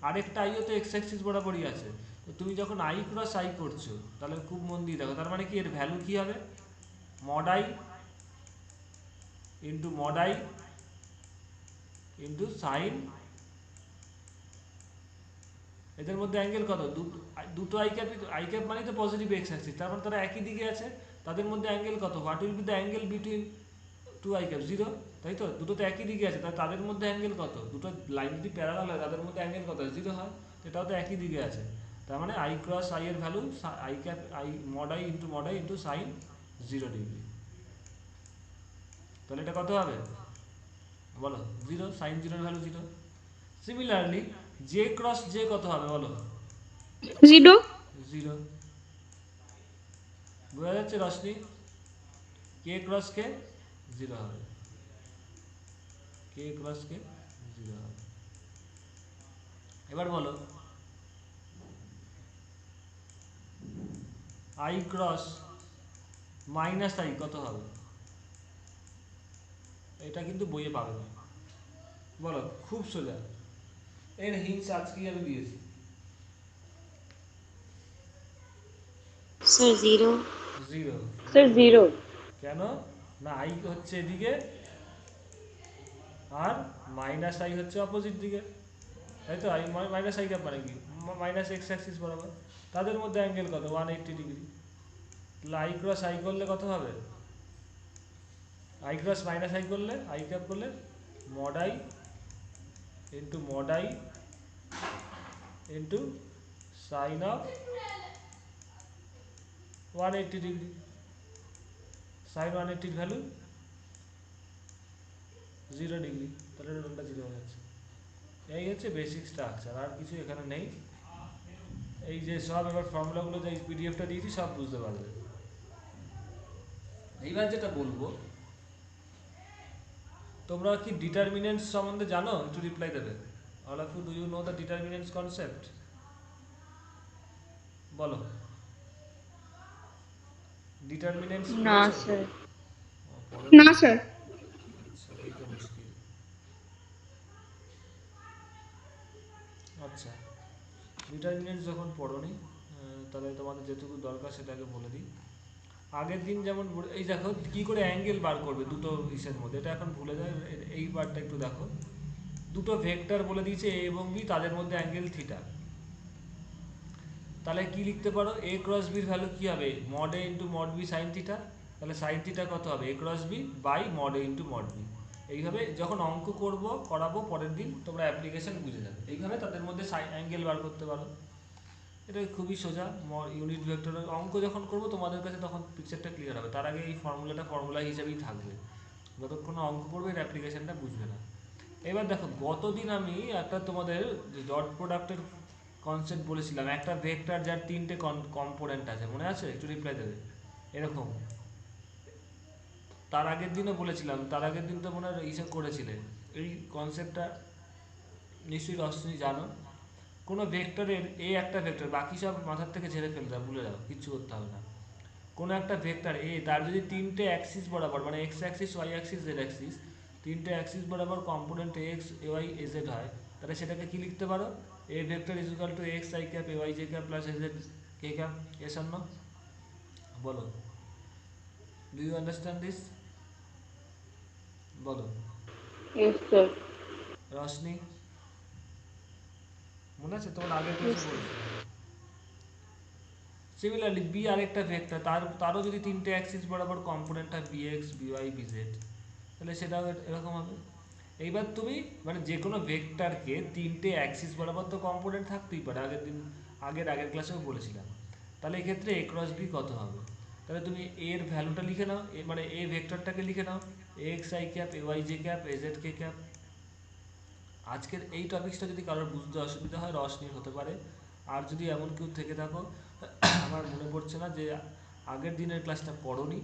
আরেকটা আইও তো এক্স অ্যাক্সিস বরাবরই আছে। তো তুমি যখন আই ক্রস আই করছো তাহলে খুব মন দিয়ে দেখো, তার মানে কি এর ভ্যালু কি হবে, mod I into mod I into sign, এদের মধ্যে অ্যাঙ্গেল কত, দুটো আই ক্যাপ, আই ক্যাপ মানে তো পজিটিভ এক্স অ্যাক্সিস, তার মানে তারা একই দিকে আছে, তাদের মধ্যে অ্যাঙ্গেল কত, what will be the angle between two I cap, 0, তাই তো, দুটো তো একই দিকে আছে, তাহলে তাদের মধ্যে অ্যাঙ্গেল কত, দুটো লাইন যদি প্যারালাল হয় তাদের মধ্যে অ্যাঙ্গেল কত, 0 হয়, এটাও তো একই দিকে আছে, তার মানে আই ক্রস আই এর value I cap I mod I into sign 0 degree, তাহলে এটা কত হবে বলো, 0, সাইন 0 এর value 0। Similarly J cross J কত হবে বলো, 0 0, বোঝা যাচ্ছে রশ্মি, কে ক্রস কে 0 হবে, কে ক্রস কে 0 হবে। এবার বলো আই ক্রস মাইনাস আই কত হবে, এটা কিন্তু বইয়ে পাবে না, বলো, খুব সোজা, এর হিন্টস আজকেই আমি দিয়েছি। স্যার 0। 0, স্যার 0। কেন না, আই হচ্ছে এদিকে আর মাইনাস আই হচ্ছে অপোজিট দিকে, তাই তো, আই মাইনাস আই ক্যাপ মানে কি, মাইনাস এক্স অ্যাক্সিস বরাবর, তাদের মধ্যে অ্যাঙ্গেল কত 180 ডিগ্রি, তাহলে আই ক্রস আই করলে কত হবে, আই ক্রস মাইনাস আই করলে, আই ক্যাপ করলে mod I into sine of 180 degree, sine 180 value 0 degree, তাহলে টোটালটা 0 হয়ে যাচ্ছে। এই হচ্ছে বেসিক স্ট্রাকচার, আর কিছু এখানে নেই। এই যে সব এবার ফর্মুলাগুলো যে পিডিএফটা দিয়েছি সব বুঝতে পারবে। এইবার যেটা বলবো, তোমরা কি ডিটারমিনেন্টস সম্বন্ধে জানো, একটু রিপ্লাই দেবে। All of you, do you know the determinants concept, বলো, ডিটারমিনেন্টস না স্যার। না স্যার। আচ্ছা, এই তো মুশকিল। আচ্ছা, ডিটারমিনেন্টস যখন পড়োনি তাহলে তোমাদের যেটুকু দরকার সেটাকে বলে দিই। আগের দিন যেমন এই দেখো কি করে অ্যাঙ্গেল বার করবে দুটো ইসের মধ্যে, এটা এখন ভুলে যায়, এই বারটা একটু দেখো। দুটো ভেক্টর বলে দিয়েছে এ এবং বি, তাদের মধ্যে অ্যাঙ্গেল থিটা, তাহলে কি লিখতে পারো, এ ক্রস বির ভ্যালু কি হবে, mod A into mod B sine theta, তাহলে সাইন থিটা কত হবে, A cross B by mod A into mod B. এইভাবে যখন অঙ্ক করাবো পরের দিন তোমরা অ্যাপ্লিকেশন বুঝে যাবে, এইভাবে তাদের মধ্যে অ্যাঙ্গেল বার করতে পারো, এটা খুবই সোজা। ইউনিট ভেক্টরের অঙ্ক যখন করবো তোমাদের কাছে তখন পিকচারটা ক্লিয়ার হবে, তার আগে এই ফর্মুলা হিসেবেই থাকবে, যতক্ষণ অঙ্ক করবে এর অ্যাপ্লিকেশনটা বুঝবে না। এবার দেখো গতদিন আমি একটা তোমাদের ডট প্রোডাক্টের কনসেপ্ট বলেছিলাম, একটা ভেক্টর যার 3টে কম্পোনেন্ট আছে, মনে আছে, একটু রিপ্লাই দেবে এরকম। তার আগের দিনও বলেছিলাম, তার আগের দিন তো মনে হয় হিসাব করেছিলে, এই কনসেপ্টটা নিশ্চয়ই রশ্মি জানো। কোনো ভেক্টরের এ একটা ভেক্টর, বাকি সব মাথার থেকে ঝেড়ে ফেলে দাও, ভুলে যাও, কিচ্ছু করতে হবে না। কোনো একটা ভেক্টর এ, তার যদি 3টে অ্যাক্সিস বরাবর, মানে X axis, Y axis, Z axis, 3টে অ্যাক্সিস বরাবর component X A Y A Z হয়, তাহলে সেটাকে কি লিখতে পারো, A vector is equal to X I cap A Y J cap plus A Z K cap, A শূন্য, বলো, ডু ইউ আন্ডারস্ট্যান্ড দিস, বলো ইয়েস স্যার। রশনি, মনে আছে তোমার আগের ক্লাসে বলেছি। সিমিলারলি বি আরেকটা ভেক্টর, তারও যদি 3টে অ্যাক্সিস বরাবর কম্পোনেন্ট হয় B X B Y B Z, তাহলে সেটাও এরকম হবে। এইবার তুমি মানে যে কোনো ভেক্টরকে 3টে অ্যাক্সিস বরাবর তো কম্পোনেন্ট থাকতেই পারে, আগের ক্লাসেও বলেছিলাম, তাহলে এক্ষেত্রে এ ক্রস বি কত হবে, তাহলে তুমি এর ভ্যালুটা লিখে নাও, মানে এ ভেক্টরটাকে লিখে নাও, X I cap A Y J cap A Z K cap. আজকের এই টপিকসটা যদি কারোর বুঝতে অসুবিধা হয় রশনির হতে পারে, আর যদি এমন কেউ থেকে থাকো আমার মনে পড়ছে না যে আগের দিনের ক্লাসটা পড়োনি,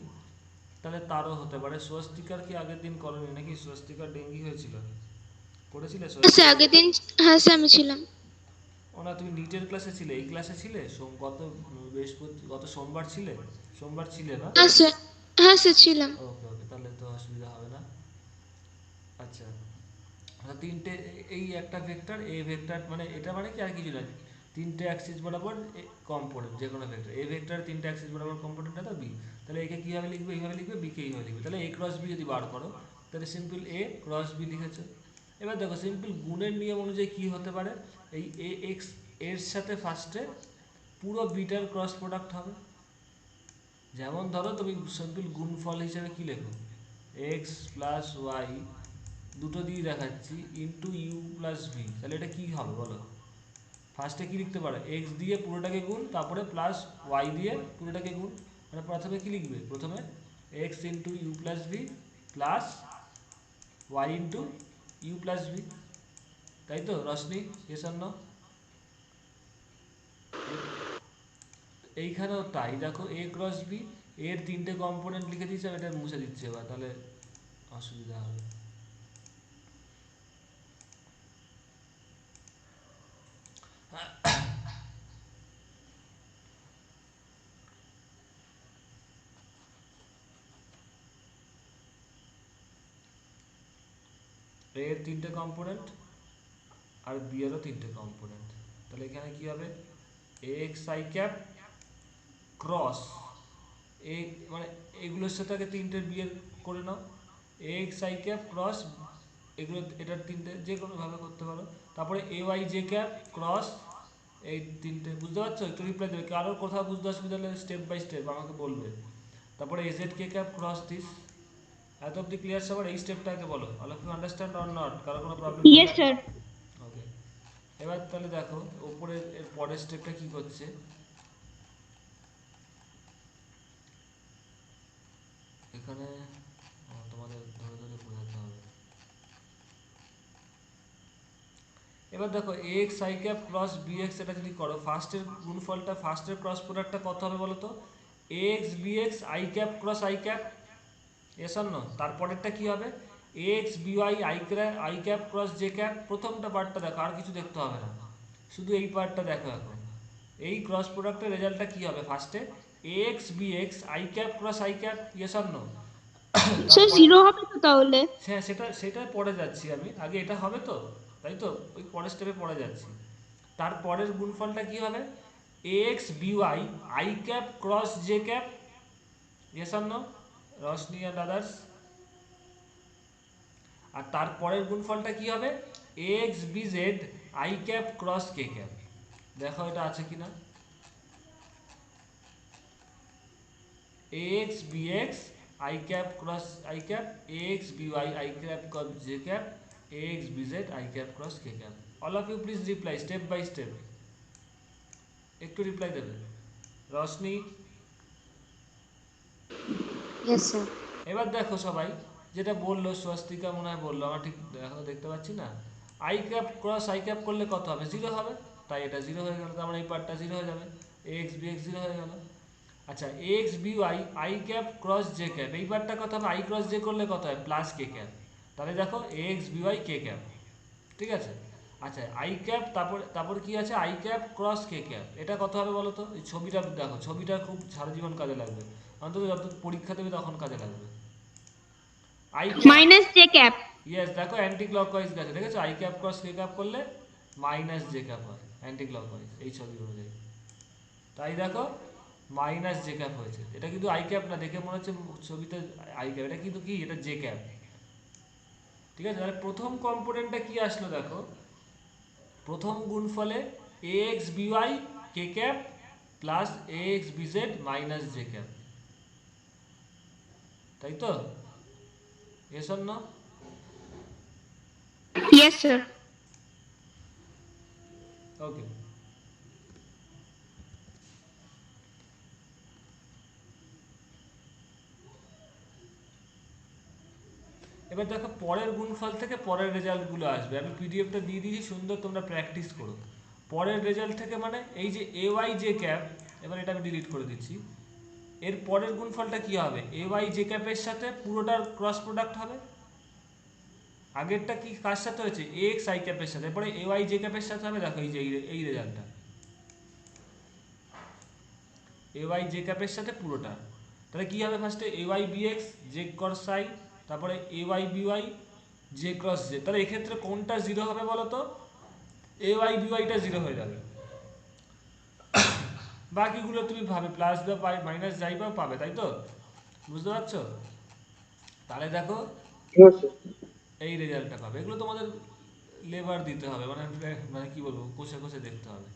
তাহলে তারও হতে পারে। স্বস্তিকার কি আগের দিন করনি নাকি? স্বস্তিকার ডেঙ্গি হয়েছিল, করেছিলে স্যার স্বস্তিকা? আগের দিন, হ্যাঁ স্যার আমি ছিলাম। ও না, তুমি নিটের ক্লাসে ছিলে, এই ক্লাসে ছিলে? গত সোমবার ছিলে? সোমবার ছিলে না? হ্যাঁ স্যার, হ্যাঁ স্যার ছিলাম। ওকে ওকে, তাহলে তো অসুবিধা হবে না। আচ্ছা, তিনটে, এই একটা ভেক্টর এ ভেক্টর, মানে এটা মানে কি আর কিছু না, তিনটে অ্যাক্সিস বরাবর কম্পোনেন্ট যে কোনো ভেক্টর এ ভেক্টর তিনটে অ্যাক্সিস বরাবর কম্পোনেন্ট তো বি। তাহলে একে কীভাবে লিখবে? এইভাবে লিখবে, বিকে এইভাবে লিখবে। তাহলে এ ক্রস বি যদি বার করো তাহলে সিম্পল এ ক্রস বি লিখেছো। এবার দেখো সিম্পল গুণের নিয়ম অনুযায়ী কী হতে পারে, এই এ এক্স এর সাথে ফার্স্টে পুরো বিটার ক্রস প্রোডাক্ট হবে। যেমন ধরো তুমি সিম্পল গুণফল হিসেবে কী লেখো, এক্স প্লাস ওয়াই, দুটো দিয়ে দেখাচ্ছি, ইন্টু ইউ প্লাস ভি। তাহলে এটা কী হবে বলো? ফার্স্টে কী লিখতে পারো, এক্স দিয়ে পুরোটাকে গুণ, তারপরে প্লাস ওয়াই দিয়ে পুরোটাকে গুণ। মানে প্রথমে কী লিখবে, প্রথমে X into U plus V plus Y into U plus V. তাই তো রশ্মি? S or no? এইখানেও তাই, দেখো এ ক্রস বি, এর তিনটে কম্পোনেন্ট লিখে দিয়েছে, আমি এটা মুছে দিচ্ছি এবার, তাহলে অসুবিধা হবে। এর তিনটে কম্পোনেন্ট আর বি এরও তিনটে কম্পোনেন্ট। তাহলে এখানে কি হবে, এক্স আই ক্যাপ ক্রস এ, মানে এগুলোর সাথে আগে তিনটে বিয়ের করে নাও, এক্স আই ক্যাপ ক্রস এগুলো, এটার তিনটে যে কোনোভাবে করতে পারো। তারপরে A Y J cap cross, এই তিনটে, বুঝতে পারছো? একটু রিপ্লাই দেবে, কারো কোথাও বুঝতে অসুবিধা হলে স্টেপ বাই স্টেপ আমাকে বলবে। তারপরে A Z K cap cross this. এত অব্দি ক্লিয়ার? সবার এই স্টেপটাকে বলো, all of you understand or not? কারো কোনো প্রবলেম ইয়েস হলে? স্যার। ওকে, এবার তাহলে দেখো ওপরে এর পরের স্টেপটা কি করছে। এখানে তোমাদের ধরে ধরে বোঝাতে হবে। এবার দেখো X I cap cross B X, এটা যদি করো ফার্স্টের গুণফলটা, ফার্স্টের ক্রস প্রোডাক্টটা কত হবে বলো তো? X B X I cap cross I cap, yes or no? তারপরেরটা কি হবে, X B Y I cap cross J cap. প্রথমটা পার্টটা দেখো, আর কিছু দেখতে হবে না, শুধু এই পার্টটা দেখো এখন। এই ক্রস প্রোডাক্টের রেজাল্টটা কি হবে, ফার্স্টে X B X I cap cross I cap, yes or no? Sir তারপরে, জিরো হবে তো তাহলে? হ্যাঁ সেটা সেটা পরে যাচ্ছি আমি, আগে এটা হবে তো, তাই তো? ওই পরের স্টেপে পরে যাচ্ছি। তারপরের গুণফলটা কি হবে, X B Y I cap cross J cap, yes or no Roshni and others? আর তারপরের গুণফলটা কি হবে, X B Z I cap cross K cap. দেখো এটা আছে কিনা, X B X I cap cross I cap, X B Y I cap cross J cap, X B Z I cap cross K cap. All of you please reply step by step, একটু reply দেবে। Roshni? Yes sir. এবার দেখো সবাই, যেটা বললো স্বস্তিকা মনে হয় বললো, আমার ঠিক এখনো দেখতে পাচ্ছি না, I cap cross I cap করলে কত হবে, জিরো হবে। তাই এটা জিরো হয়ে গেল, তার মানে এই পার্টটা জিরো হয়ে যাবে, এক্স বি এক্স জিরো হয়ে গেল। আচ্ছা, X B Y I cap cross J cap, এই পার্টটা কত হবে, আই ক্রস জে করলে কত হয়, প্লাস কে ক্যাপ। তাহলে দেখো x B Y K cap, ঠিক আছে? আচ্ছা আই ক্যাপ, তারপর কি আছে, I cap cross K cap, এটা কত হবে বলো তো? এই ছবিটা দেখো, ছবিটা খুব সারা জীবন কাজে লাগবে, অন্তত যত পরীক্ষা দেবে তখন কাজে লাগবে। I cap, minus J cap. Yes, দেখো অ্যান্টি ক্লকওয়াইজ গেছে, দেখেছো? I cap cross K cap করলে মাইনাস জে ক্যাপ হয় অ্যান্টি ক্লকওয়াইজ, এই ছবি অনুযায়ী। তাই দেখো মাইনাস জে ক্যাপ হয়েছে, এটা কিন্তু আই ক্যাপ না, দেখে মনে হচ্ছে ছবিতে আই ক্যাপ, এটা কিন্তু কি, এটা জে ক্যাপ, ঠিক আছে? তাহলে প্রথম কম্পোনেন্টটা কি আসলো দেখো, প্রথম গুণফলে A X B Y K cap plus A X B Z minus J cap, তাই তো? Yes or no? Yes sir. Okay, এবার দেখো পরের গুণফল থেকে পরের রেজাল্টগুলো আসবে, আমি পিডিএফটা দিয়ে দিয়েছি, সুন্দর তোমরা প্র্যাকটিস করো। পরের রেজাল্ট থেকে মানে এই যে এ ওয়াই জে ক্যাপ, এবার এটা আমি ডিলিট করে দিচ্ছি, এর পরের গুণফলটা কি হবে, এ ওয়াই জে ক্যাপের সাথে পুরোটার ক্রস প্রোডাক্ট হবে। আগেরটা কি কার সাথে হয়েছে, এ এক্স আই ক্যাপের সাথে, এরপরে এ ওয়াই জে ক্যাপের সাথে হবে। দেখো এই যে এই রেজাল্টটা এ ওয়াই জে ক্যাপের সাথে পুরোটা। তাহলে কি হবে, ফার্স্টে A Y B X J cross I, তারপরে A Y B Y J cross J. তাহলে এক্ষেত্রে কোনটা জিরো হবে বলো তো, এ ওয়াই বি ওয়াইটা জিরো হয়ে যাবে। বাকিগুলো তুমি ভাবে প্লাস বা মাইনাস যাই পাও পাবে, তাই তো? বুঝতে পারছো? তাহলে দেখো এই রেজাল্টটা পাবে। এগুলো তোমাদের লেবার দিতে হবে, মানে মানে কি বলবো, কষে কষে দেখতে হবে।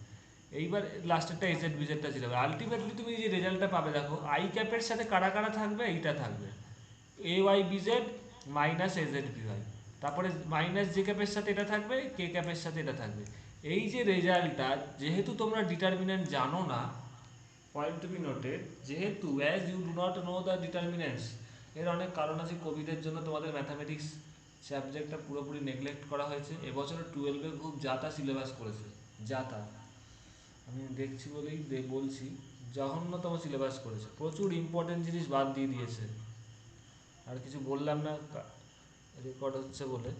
এইবার লাস্টেরটা এজেড বিজেডটা ছিল। আলটিমেটলি তুমি যে রেজাল্টটা পাবে, দেখো আই ক্যাপের সাথে কারা কারা থাকবে, এইটা থাকবে A Y B Z minus A Z B Y, তারপরে মাইনাস জে ক্যাপের সাথে এটা থাকবে, কে ক্যাপের সাথে এটা থাকবে। এই যে রেজাল্টটা, যেহেতু তোমরা ডিটারমিনেন্ট জানো না, পয়েন্ট টু বি নোটেড, যেহেতু as you do not know the determinants, এর অনেক কারণ আছে। কোভিডের জন্য তোমাদের ম্যাথামেটিক্স সাবজেক্টটা পুরোপুরি নেগলেক্ট করা হয়েছে। এবছর 12-এ খুব যাতা সিলেবাস করেছে, যাতা, আমি দেখছি বলেই বলছি, জঘন্যতম সিলেবাস করেছে। প্রচুর ইম্পর্টেন্ট জিনিস বাদ দিয়ে দিয়েছে। আর কিছু বললাম না, রেকর্ড হচ্ছে বলে,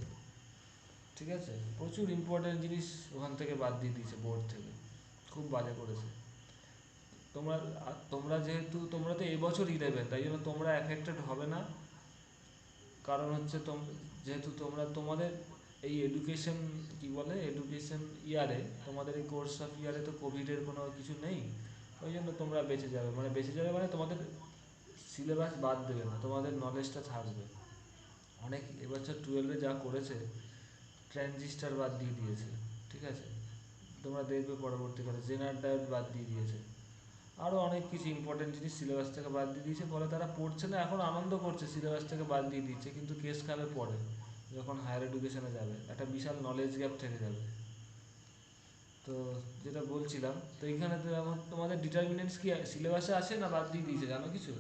ঠিক আছে? প্রচুর ইম্পর্টেন্ট জিনিস ওখান থেকে বাদ দিয়ে দিয়েছে, বোর্ড থেকে। খুব বাজে করেছে। তোমরা যেহেতু তোমরা তো এবছর 11, তাই জন্য তোমরা এফেক্টেড হবে না। কারণ হচ্ছে যেহেতু তোমাদের এই এডুকেশন কি বলে, এডুকেশন ইয়ারে, তোমাদের এই কোর্স অফ ইয়ারে তো কোভিডের কোনো কিছু নেই, ওই জন্য তোমরা বেঁচে যাবে। মানে বেঁচে যাবে মানে তোমাদের সিলেবাস বাদ দেবে না, তোমাদের নলেজটা থাকবে। অনেক এবছর 12-এ যা করেছে, ট্রানজিস্টার বাদ দিয়ে দিয়েছে, ঠিক আছে? তোমরা দেখবে পরবর্তীকালে জেনার ডায়োড বাদ দিয়ে দিয়েছে, আরও অনেক কিছু ইম্পর্টেন্ট জিনিস সিলেবাস থেকে বাদ দিয়ে দিয়েছে। ফলে তারা পড়ছে না, এখন আনন্দ করছে সিলেবাস থেকে বাদ দিয়ে দিচ্ছে, কিন্তু কেস খাবে পরে যখন হায়ার এডুকেশনে যাবে, একটা বিশাল নলেজ গ্যাপ থেকে যাবে। তো যেটা বলছিলাম, তো এইখানে তো এখন তোমাদের ডিটারমিনেন্টস কি সিলেবাসে আছে না বাদ দিয়ে দিয়েছে, জানো কিছু?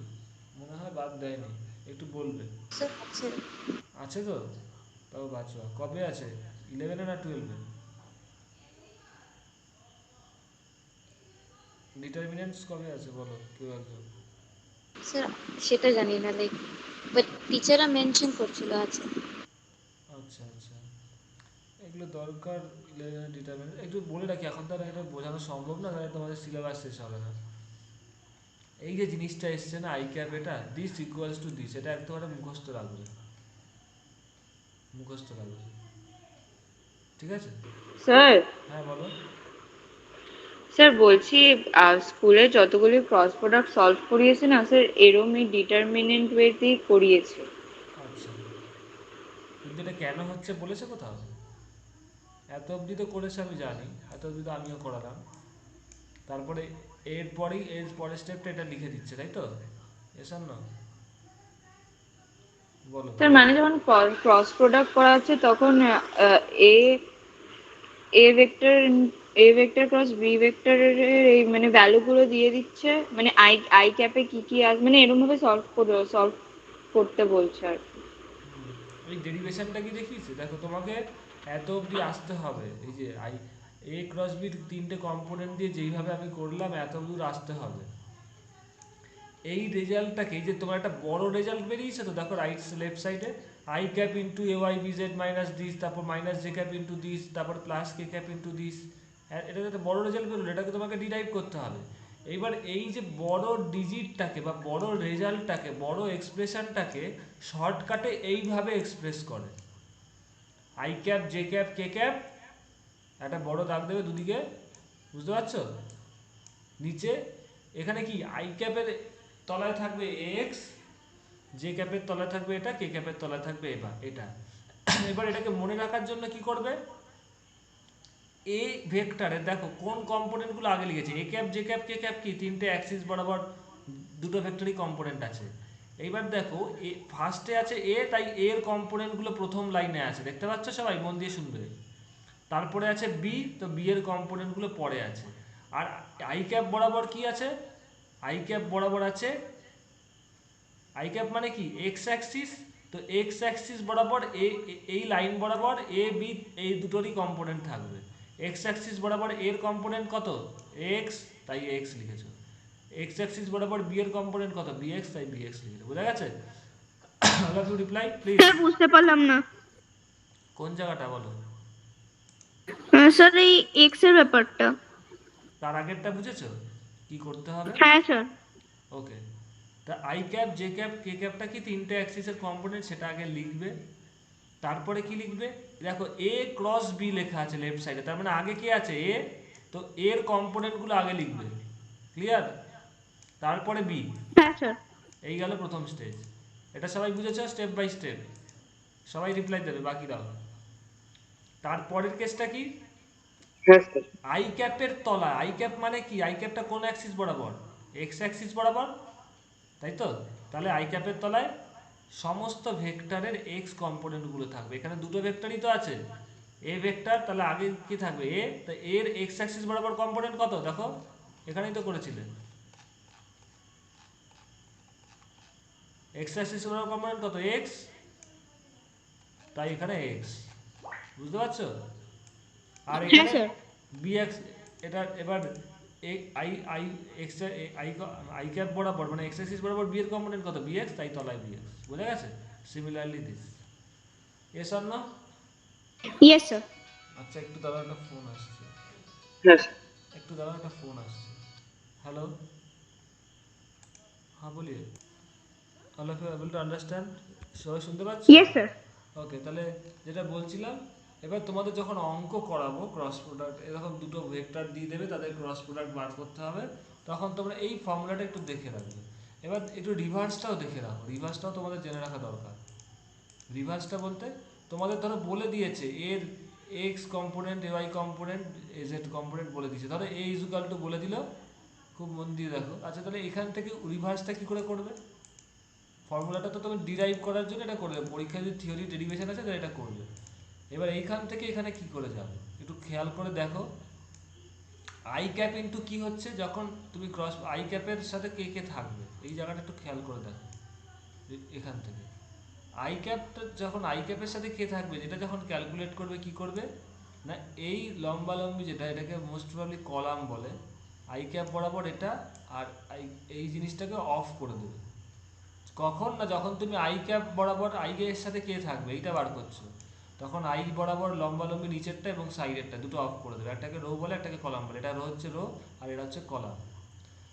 মনে হয় বাদ দেয়নি, একটু বলবে। স্যার আছে। আছে তো, তাও বাঁচো। কবে আছে, 11-এ না 12-এ ডিটারমিনেন্টস কবে আছে বলো কেউ একজন? স্যার সেটা জানি না, লাইক বাট টিচাররা মেনশন করছিল আছে। আচ্ছা আচ্ছা, এগুলো দরকার। 11 ডিটারমিনেন্ট একটু বলে রাখি, এখন তো আর এটা বোঝানো সম্ভব না, তাহলে তোমাদের সিলেবাস শেষ হবে না। এই যে জিনিসটা এসছে না আই ক্যাপ, এটা দিস ইকুয়ালস টু দিস, এটা একেবারে মুখস্থ রাখবে, মুখস্থ রাখবে, ঠিক আছে? স্যার, হ্যাঁ বলো। স্যার বলছি স্কুলে যতগুলি ক্রস প্রোডাক্ট সলভ করিয়েছে না স্যার, এরমই ডিটারমিনেন্ট ওয়েতেই করিয়েছে। আচ্ছা, কিন্তু এটা কেন হচ্ছে বলেছে কোথাও? এত অবধি তো করেছে আমি জানি, এত অবধি তো আমিও করালাম। তারপরে এর পরের স্টেপটা এটা লিখে দিচ্ছে, তাই তো? এসব না, বলো স্যার মানে যখন ক্রস প্রোডাক্ট করা হচ্ছে তখন A A vector A vector cross B ভেক্টরের এই মানে ভ্যালু গুলো দিয়ে দিচ্ছে, মানে আই আই ক্যাপে কি কি আছে, মানে এরকম ভাবে সলভ করতে বলছে আর কি। এই ডেরিভেশনটা কি দেখিয়েছে, দেখো তোমাকে এত অবধি আসতে হবে। এই যে এ ক্রস বির 3টে কম্পোনেন্ট দিয়ে যেইভাবে আমি করলাম, এত দূর আসতে হবে। এই রেজাল্টটাকে, এই যে তোমার একটা বড় রেজাল্ট বেরিয়েছে তো, দেখো লেফট সাইডে I cap into A Y B Z minus this, তারপর minus J cap into this, তারপর plus K cap into this. এটা একটা বড় রেজাল্ট বেরোলো, এটাকে তোমাকে ডিরাইভ করতে হবে। এইবার এই যে বড় ডিজিটটাকে বা বড় রেজাল্টটাকে, বড় এক্সপ্রেশনটাকে শর্টকাটে এইভাবে এক্সপ্রেস করে, I cap J cap K cap, একটা বড় দাগ দেবে দুদিকে, বুঝতে পারছো? নিচে এখানে কি আই ক্যাপের তলায় থাকবে এক্স, জে ক্যাপের তলায় থাকবে এটা, কে ক্যাপের তলায় থাকবে এটা। এবার এটাকে মনে রাখার জন্য কি করবে, এ ভেক্টরে দেখো কোন কম্পোনেন্টগুলো আগে লিখেছে, A cap J cap K cap কি 3টে অ্যাক্সিস বরাবর দুটো ভেক্টরই কম্পোনেন্ট আছে। এইবার দেখো ফার্স্টে আছে এ, তাই এর কম্পোনেন্টগুলো প্রথম লাইনে আছে, দেখতে পাচ্ছ সবাই, মন দিয়ে শুনবে। তারপরে আছে বি, তো বি এর কম্পোনেন্টগুলো পরে আছে। আর আই ক্যাপ বরাবর কি আছে, আই ক্যাপ বরাবর আছে, আই ক্যাপ মানে কি এক্স অ্যাক্সিস, তো এক্স অ্যাক্সিস বরাবর এই লাইন বরাবর এ বি এই দুটোরই কম্পোনেন্ট থাকবে। এক্স অ্যাক্সিস বরাবর এর কম্পোনেন্ট কত, এক্স, তাই এক্স লিখেছো। এক্স অ্যাক্সিস বরাবর বি এর কম্পোনেন্ট কত বিএক্স, তাই বিএক্স লিখে বোঝা গেছে? All of you reply please. Sir বুঝতে পারলাম না। কোন জায়গাটা বলো? স্যার এই এক্স এর ব্যাপারটা। তার আগেরটা বুঝেছো কি করতে হবে? হ্যাঁ স্যার। ওকে, তা আই ক্যাপ জে ক্যাপ কে ক্যাপটা কি তিনটে অ্যাক্সিসের কম্পোনেন্ট, সেটা আগে লিখবে। তারপরে কি লিখবে, দেখো এ ক্রস বি লেখা আছে লেফট সাইডে, তার মানে আগে কি আছে এ, তো এর কম্পোনেন্টগুলো আগে লিখবে। ক্লিয়ার? তারপরে বি। হ্যাঁ স্যার। এই গেল প্রথম স্টেজ। এটা সবাই বুঝেছো? স্টেপ বাই স্টেপ সবাই রিপ্লাই দেবে বাকিরাও। তারপরের কেসটা কি, হ্যাঁ স্যার। আই ক্যাপের তলা, আই ক্যাপ মানে কি, আই ক্যাপটা কোন অ্যাক্সিস বরাবর, এক্স অ্যাক্সিস বরাবর, তাই তো? তাহলে আই ক্যাপের তলায় সমস্ত ভেক্টরের এক্স কম্পোনেন্টগুলো থাকবে। এখানে দুটো ভেক্টরই তো আছে, এ ভেক্টর, তাহলে আগে কি থাকবে এ, তো এর এক্স অ্যাক্সিস বরাবর কম্পোনেন্ট কত দেখো, এখানেই তো করেছিলে, এক্স অ্যাক্সিস বরাবর কম্পোনেন্ট কত এক্স, তাই এখানে এক্স, বুঝতে পারছো? আর হ্যাঁ এখানে স্যার। বি এক্স, এটা এবার I I X I I cap বরাবর মানে এক্স অ্যাক্সিস বরাবর বি এর কম্পোনেন্ট কত বিএক্স, তাই তলায় বিএক্স, বোঝা গেছে? Similarly this, yes or no? Yes sir. আচ্ছা একটু দাঁড়াও, একটা ফোন আসছে, হ্যাঁ স্যার। একটু দাঁড়াও, একটা ফোন আসছে। হ্যালো, হ্যাঁ বলিয়ে, all of you able to understand? সবাই শুনতে পাচ্ছ? Yes sir. ওকে, তাহলে যেটা বলছিলাম, এবার তোমাদের যখন অঙ্ক করাবো ক্রস প্রোডাক্ট, এরকম দুটো ভেক্টর দিয়ে দেবে, তাদের ক্রস প্রোডাক্ট বার করতে হবে, তখন তোমরা এই ফর্মুলাটা একটু দেখে রাখবে। এবার একটু রিভার্সটাও দেখে রাখো, রিভার্সটাও তোমাদের জেনে রাখা দরকার। রিভার্সটা বলতে তোমাদের ধরো বলে দিয়েছে এর X component, A Y component, A Z component বলে দিয়েছে, ধরো এ ইজুকাল টু বলে দিল, খুব মন দিয়ে দেখো। আচ্ছা তাহলে এখান থেকে রিভার্সটা কী করে করবে? ফর্মুলাটা তো তুমি ডিরাইভ করার জন্য এটা করবে, পরীক্ষায় যদি থিওরি ডেরিভেশন আছে তাহলে এটা করবে। এবার এইখান থেকে এখানে কি করে যাবে একটু খেয়াল করে দেখো। আই ক্যাপ ইন্টু কী হচ্ছে, যখন তুমি ক্রস আই ক্যাপের সাথে কে কে থাকবে, এই জায়গাটা একটু খেয়াল করে দেখো। এখান থেকে আই ক্যাপটা যখন আই ক্যাপের সাথে কে থাকবে, যেটা যখন ক্যালকুলেট করবে কি করবে না, এই লম্বালম্বি যেটা, এটাকে মোস্ট প্রবাবলি কলাম বলে, আই ক্যাপ বরাবর এটা, আর এই জিনিসটাকে অফ করে দেবে। কখন না, যখন তুমি আই ক্যাপ বরাবর আই এর সাথে কে থাকবে এইটা বার করছো, তখন আই বরাবর লম্বালম্বি নিচেরটা এবং সাইডেরটা দুটো অফ করে দেবে, একটাকে রো বলে একটাকে কলাম বলে, এটা হচ্ছে রো আর এটা হচ্ছে কলাম।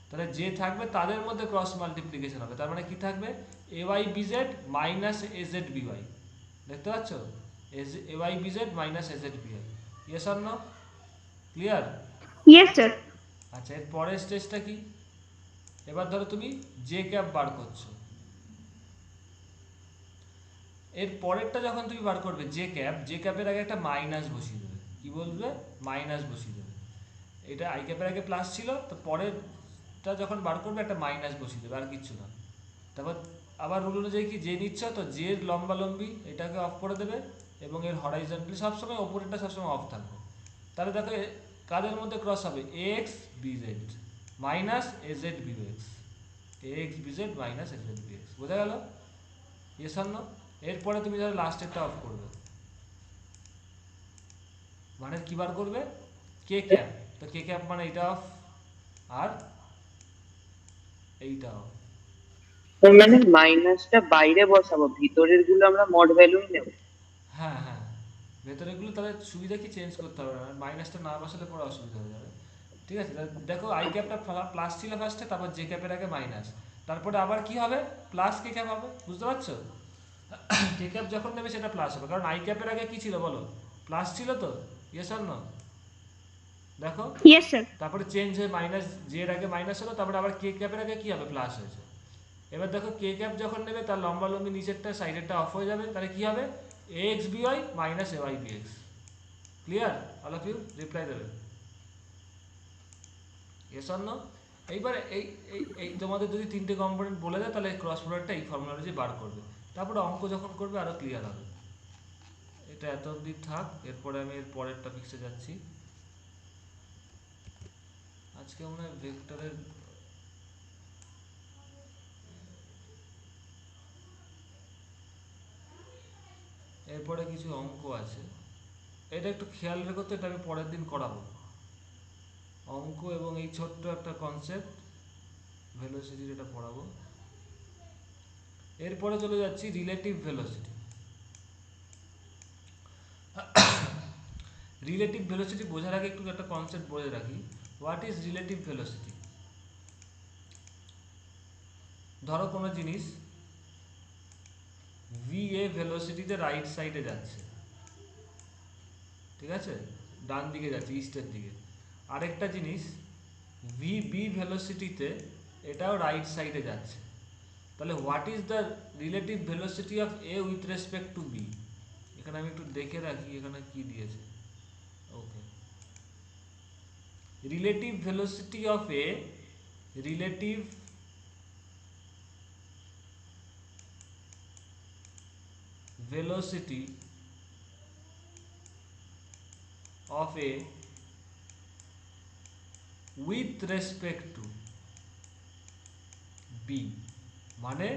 তাহলে যে থাকবে তাদের মধ্যে ক্রস মাল্টিপ্লিকেশন হবে, তার মানে কি থাকবে A Y B Z minus A Z B Y, দেখতে পাচ্ছ A Y B Z minus A Z B Y, yes or no? Clear? Yes sir. আচ্ছা এর পরের স্টেজটা কি, এবার ধরো তুমি জে ক্যাপ বার করছো, এর পরেরটা যখন তুমি বার করবে জে ক্যাপ, জে ক্যাপের আগে একটা মাইনাস বসিয়ে দেবে, কি বলবে মাইনাস বসিয়ে দেবে, এটা আই ক্যাপের আগে প্লাস ছিল, তো পরেরটা যখন বার করবে একটা মাইনাস বসিয়ে দেবে, আর কিচ্ছু না। তারপর আবার রুল অনুযায়ী কি জে নিচ্ছ, তো জের লম্বালম্বি এটাকে অফ করে দেবে, এবং এর হরাইজন্টালি সবসময় ওপরেরটা সবসময় অফ থাকবে। তাহলে দেখো কাদের মধ্যে ক্রস হবে, X B Z minus A Z B X, X B Z minus A Z B X, বোঝা গেল? Yes or no? এরপরে তুমি ধরো লাস্টেরটা অফ করবে, মানে কি বার করবে কে ক্যাপ, তো কে ক্যাপ মানে এটা অফ আর এইটা অফ। তার মানে মাইনাসটা বাইরে বসাবো, ভিতরের গুলো আমরা মড ভ্যালুই নেব। হ্যাঁ হ্যাঁ, ভেতরেগুলো তাহলে সুবিধা কি চেঞ্জ করতে হবে না, মাইনাসটা না বসালে পরে অসুবিধা হয়ে যাবে। ঠিক আছে, দেখো আই ক্যাপটা প্লাস ছিল ফার্স্টে, তারপর জে ক্যাপের আগে মাইনাস, তারপরে আবার কি হবে প্লাস কে ক্যাপ হবে, বুঝতে পারছো? কে ক্যাপ যখন নেবে সেটা প্লাস হবে, কারণ আই ক্যাপের আগে কি ছিল বলো, প্লাস ছিল তো, ইয়েস অর নো? দেখো ইয়েস স্যার। তারপরে চেঞ্জ হয়ে মাইনাস, জে এর আগে মাইনাস হলো, তারপরে আবার কে ক্যাপের আগে কি হবে প্লাস হয়েছে। এবার দেখো কে ক্যাপ যখন নেবে তার লম্বালম্বি নিচেরটা সাইডেরটা অফ হয়ে যাবে, তাহলে কি হবে A X B Y minus A Y B X. Clear? All of you reply দেবে ইয়েস অর নো? এইবার এই এই এই তোমাদের যদি তিনটে কম্পোনেন্ট বলে দেয়, তাহলে ক্রস প্রোডাক্টটা এই ফর্মুলা অনুযায়ী বার করবে, তারপরে অঙ্ক যখন করবে আরও ক্লিয়ার হবে। এটা এত অবধি থাক, এরপরে আমি এর পরের টপিক্সে যাচ্ছি। আজকে মনে হয় ভেক্টরের এরপরে কিছু অঙ্ক আছে, এটা একটু খেয়াল রেখো তো, এটা আমি পরের দিন করাবো। অঙ্ক এবং এই ছোট্ট একটা কনসেপ্ট ভেলোসিটির এটা পড়াবো। এরপরে চলে যাচ্ছি রিলেটিভ ভেলোসিটি। রিলেটিভ ভেলোসিটি বোঝার আগে একটু একটা কনসেপ্ট বলে রাখি। What is relative velocity? ধরো কোনো জিনিস va ভেলোসিটিতে রাইট সাইডে যাচ্ছে, ঠিক আছে, ডান দিকে যাচ্ছে, ইস্টের দিকে। আরেকটা জিনিস vb ভেলোসিটিতে এটাও রাইট সাইডে যাচ্ছে। তাহলে what is the relative velocity of a with respect to b? এখানে আমি একটু দেখে রাখি এখানে কি দিয়েছে। Okay, relative velocity of a, relative velocity of a with respect to b, মানে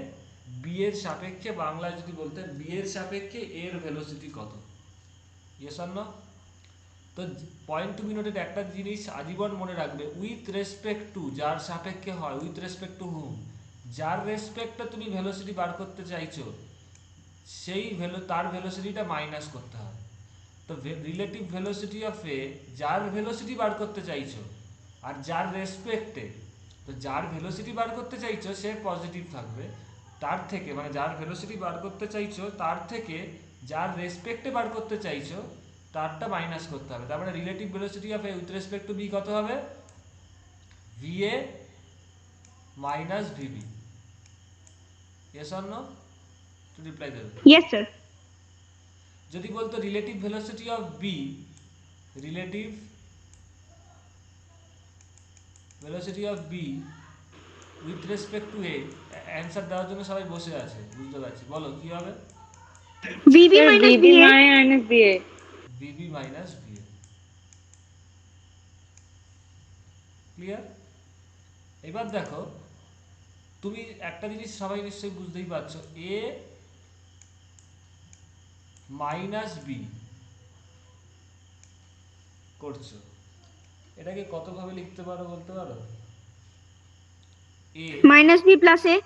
b এর সাপেক্ষে, বাংলায় যদি বলতে b এর সাপেক্ষে a এর ভেলোসিটি কত। Yes or no? তো পয়েন্ট টু বি নোটেড একটা জিনিস আজীবন মনে রাখবে, উইথ রেসপেক্ট টু, যার সাপেক্ষে হয়, উইথ রেসপেক্ট টু হুম, যার রেসপেক্টে তুমি ভেলোসিটি বার করতে চাইছো সেই তার ভেলোসিটিটা মাইনাস করতে হবে। তো রিলেটিভ ভেলোসিটি অফ এ, যার ভেলোসিটি বার করতে চাইছো আর যার রেসপেক্টে, তো যার ভেলোসিটি বার করতে চাইছো সে পজিটিভ থাকবে, তার থেকে মানে যার ভেলোসিটি বার করতে চাইছো তার থেকে যার রেসপেক্টে বার করতে চাইছো তারটা মাইনাস করতে হবে। তার মানে relative velocity of A with respect to B কত হবে? va minus vb। Yes or no? To reply দেবে। Yes, sir. যদি বলতো relative velocity of B, relative velocity of B with respect to A, answer দেওয়ার জন্য সবাই বসে আছে, বুঝতে পারছি। বলো কি হবে? VB Sir, minus VB VA. minus VA. বিবি মাইনাস ভিএ। ক্লিয়ার? এবার দেখো, তুমি একটা জিনিস সবাই নিশ্চয়ই বুঝতেই পারছো, এ মাইনাস বি করছো, এটাকে কতভাবে লিখতে পারো বলতে পারো? A Minus B plus A.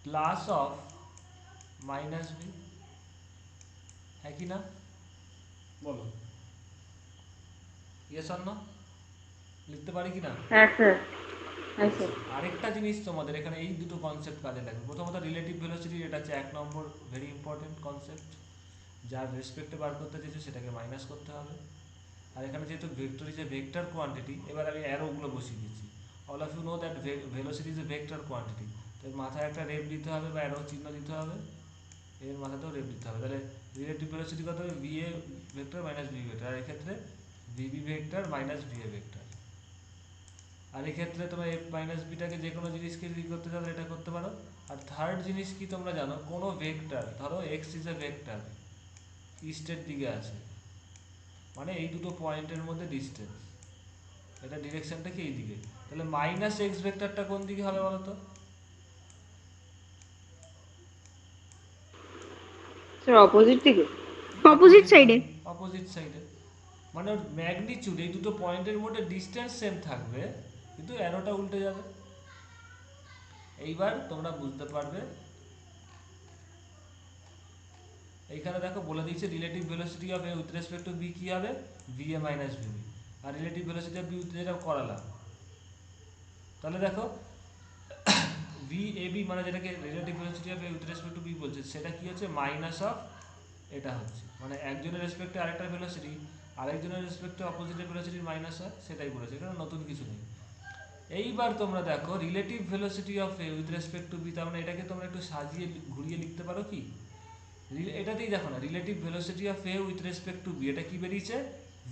Plus of minus B, হ্যাঁ কি না? বলো ইয়েস অর নো? লিখতে পারি কি না? Yes, sir. Yes, sir. আরেকটা জিনিস তোমাদের এখানে এই দুটো কনসেপ্ট কাজে লাগবে। প্রথমত রিলেটিভ ভেলোসিটি, এটা হচ্ছে 1 নম্বর ভেরি ইম্পর্টেন্ট কনসেপ্ট, যার রেসপেক্টে বার করতে চাইছো সেটাকে মাইনাস করতে হবে। আর এখানে যেহেতু vector is a vector quantity, এবার আমি অ্যারোগুলো বসিয়ে দিচ্ছি। All of you know that velocity is a vector quantity, তো এর মাথায় একটা রেপ দিতে হবে বা অ্যারো চিহ্ন দিতে হবে, এর মাথাতেও রেপ দিতে হবে। তাহলে রিলেটিভ ভেলোসিটি কত হবে? V A vector minus V vector, আর এক্ষেত্রে V B vector minus V A vector. আর এক্ষেত্রে তোমরা এফ মাইনাস বিটাকে যে কোনো জিনিসকে কি করতে চাও এটা করতে পারো। আর থার্ড জিনিস কি তোমরা জানো, কোনো ভেক্টর, ধরো এক্স ইজ এ ভেক্টর, ইস্টের দিকে আছে, মানে এই দুটো পয়েন্টের মধ্যে ডিস্টেন্স, এটা ডিরেকশনটা কি এই দিকে, তাহলে মাইনাস এক্স ভেক্টরটা কোন দিকে হবে বলো তো? Sir, opposite দিকে? Opposite side. অপোজিট সাইডে, মানে ওর ম্যাগনিটিউড, এই দুটো পয়েন্টের মধ্যে ডিস্টেন্স সেম থাকবে কিন্তু অ্যারোটা উল্টে যাবে। এইবার তোমরা বুঝতে পারবে, এইখানে দেখো বলে দিয়েছে relative velocity of A with respect to B কি হবে? V A minus V B. আর relative velocity of B with, যেটা করালাম, তাহলে দেখো ভি এ বি মানে যেটাকে relative velocity of A with respect to B বলছে, সেটা কি হচ্ছে? মাইনাস অফ এটা হচ্ছে, মানে একজনের রেসপেক্টে আরেকটার ভেলোসিটি, আরেকজনের রেসপেক্টে অপোজিটের ভেলোসিটির মাইনাস হয়, সেটাই বলেছে, এখানে নতুন কিছু নেই। এইবার তোমরা দেখো relative velocity of A with respect to B, তার মানে এটাকে তোমরা একটু সাজিয়ে ঘুরিয়ে লিখতে পারো কি? এটাতেই দেখো না, relative velocity of A with respect to B, এটা কি বেরিয়েছে?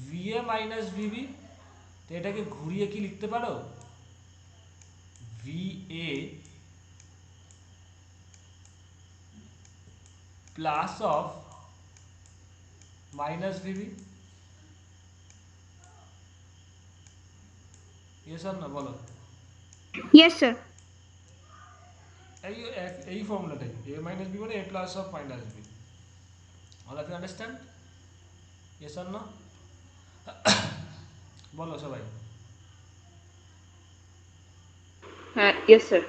V A minus V B. তো এটাকে ঘুরিয়ে কি লিখতে পারো? V A plus of minus V B. Yes or না বলো? Yes, sir. এই ফর্মুলাটাই, এ মাইনাস বি মানে A plus of minus B. All of you understand? Yes or না? বলো সবাই। হ্যাঁ, ইয়েস স্যার।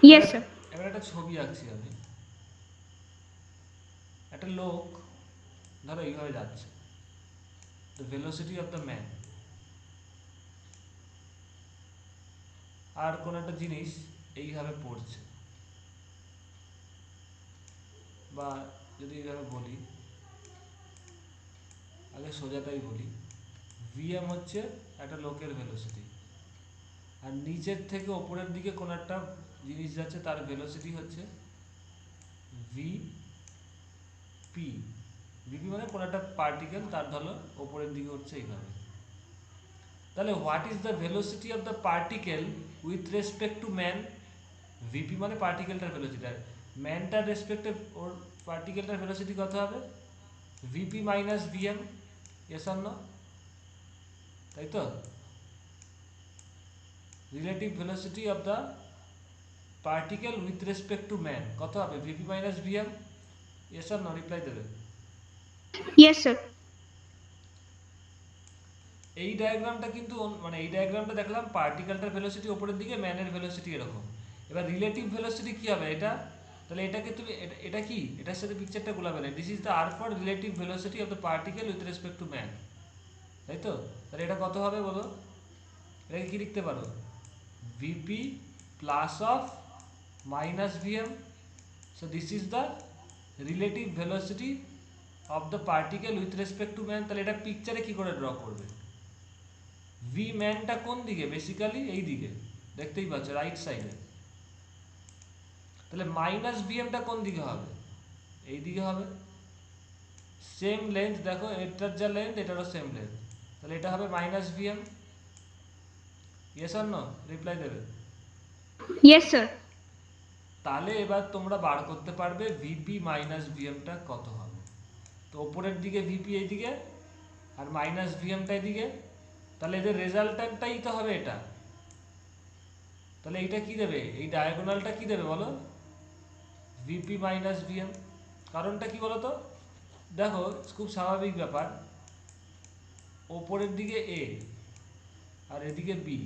Yes, sir. এবার একটা ছবি আঁকছি আমি। একটা লোক ধরো এইভাবে যাচ্ছে, the velocity of the man, আর কোন একটা জিনিস এইভাবে পড়ছে, বা যদি এইভাবে বলি, আগে সোজাটাই বলি, ভিএম হচ্ছে একটা লোকের ভেলোসিটি, আর নিচের থেকে ওপরের দিকে কোন একটা জিনিস যাচ্ছে তার ভেলোসিটি হচ্ছে ভি পি। ভিপি মানে কোন একটা পার্টিকেল তার ধরো ওপরের দিকে উঠছে এইভাবে। তাহলে what is the velocity of the particle with respect to man? VP মানে পার্টিকেলটার ভেলোসিটি, আর ম্যানটার রেসপেক্টে ওর পার্টিকেলটার ভেলোসিটি কত হবে? VP minus VM. S or no? তাই তো? Relative velocity of the particle with respect to man কত হবে? VP minus VM. S or no? Reply দেবে। Yes, sir. এই ডায়াগ্রামটা কিন্তু মানে এই ডায়াগ্রামটা দেখলাম পার্টিকেলটার ভেলোসিটি উপরের দিকে, ম্যানের ভেলোসিটি এরকম। এবার রিলেটিভ ভেলোসিটি কি হবে এটা? তাহলে এটাকে তুমি এটা কি এটার সাথে পিকচারটা গোলাবে না। This is the R for relative velocity of the particle with respect to man, তাই তো? তাহলে এটা কত হবে বলো? এটাকে কি লিখতে পারো? VP plus of minus VM. So this is the relative velocity of the particle with respect to man. তাহলে এটা পিকচারে কি করে ড্র করবে? ভি ম্যানটা কোন দিকে? বেসিক্যালি এই দিকে, দেখতেই পাচ্ছ রাইট সাইডে। তাহলে মাইনাস ভিএমটা কোন দিকে হবে? এই দিকে হবে। সেম লেন্থ, দেখো এটার যা লেন্থ এটারও সেম লেন্থ, তাহলে এটা হবে minus VM. Yes or no? Reply দেবে। Yes, sir. তাহলে এবার তোমরা বার করতে পারবে ভিপি মাইনাস ভিএমটা কত হবে। তো ওপরের দিকে ভিপি এইদিকে আর মাইনাস ভিএমটা এদিকে, তাহলে এদের রেজাল্টটাই তো হবে এটা। তাহলে এইটা কি দেবে? এই ডায়াগোনালটা কি দেবে বলো? VP minus VM. কারণটা কি বলো তো? দেখো খুব স্বাভাবিক ব্যাপার, ওপরের দিকে এ আর এদিকে বি,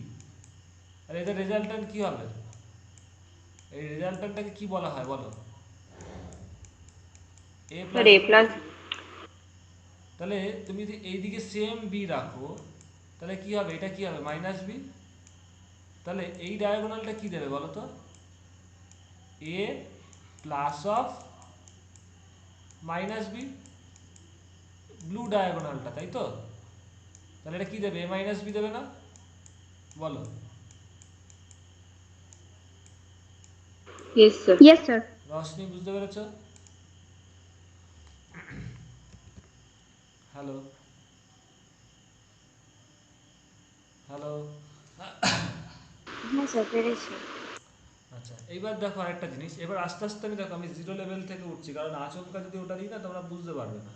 আর এদের রেজাল্ট্যান্ট কি হবে? এই রেজাল্ট্যান্টটাকে কি বলা হয় বলো? এ স্যার, প্লাস। এ প্লাস। তাহলে তুমি যদি এইদিকে সেম বি রাখো তাহলে কি হবে? এটা কি হবে? Minus B. তাহলে এই ডায়াগোনালটা কি দেবে বলো তো? A plus of minus B, blue ডায়াগোনালটা, তাই তো? তাহলে এটা কি দেবে? এ মাইনাস বি দেবে না? বলো। Yes sir. Yes, sir. Roshni বুঝতে পেরেছ? Hello hello. হ্যাঁ স্যার, পেরেছি। আচ্ছা, এইবার দেখো আরেকটা জিনিস। এবার আস্তে আস্তে আমি দেখো আমি জিরো লেভেল থেকে উঠছি, কারণ আচমকা যদি ওটা দিই না তোমরা বুঝতে পারবে না,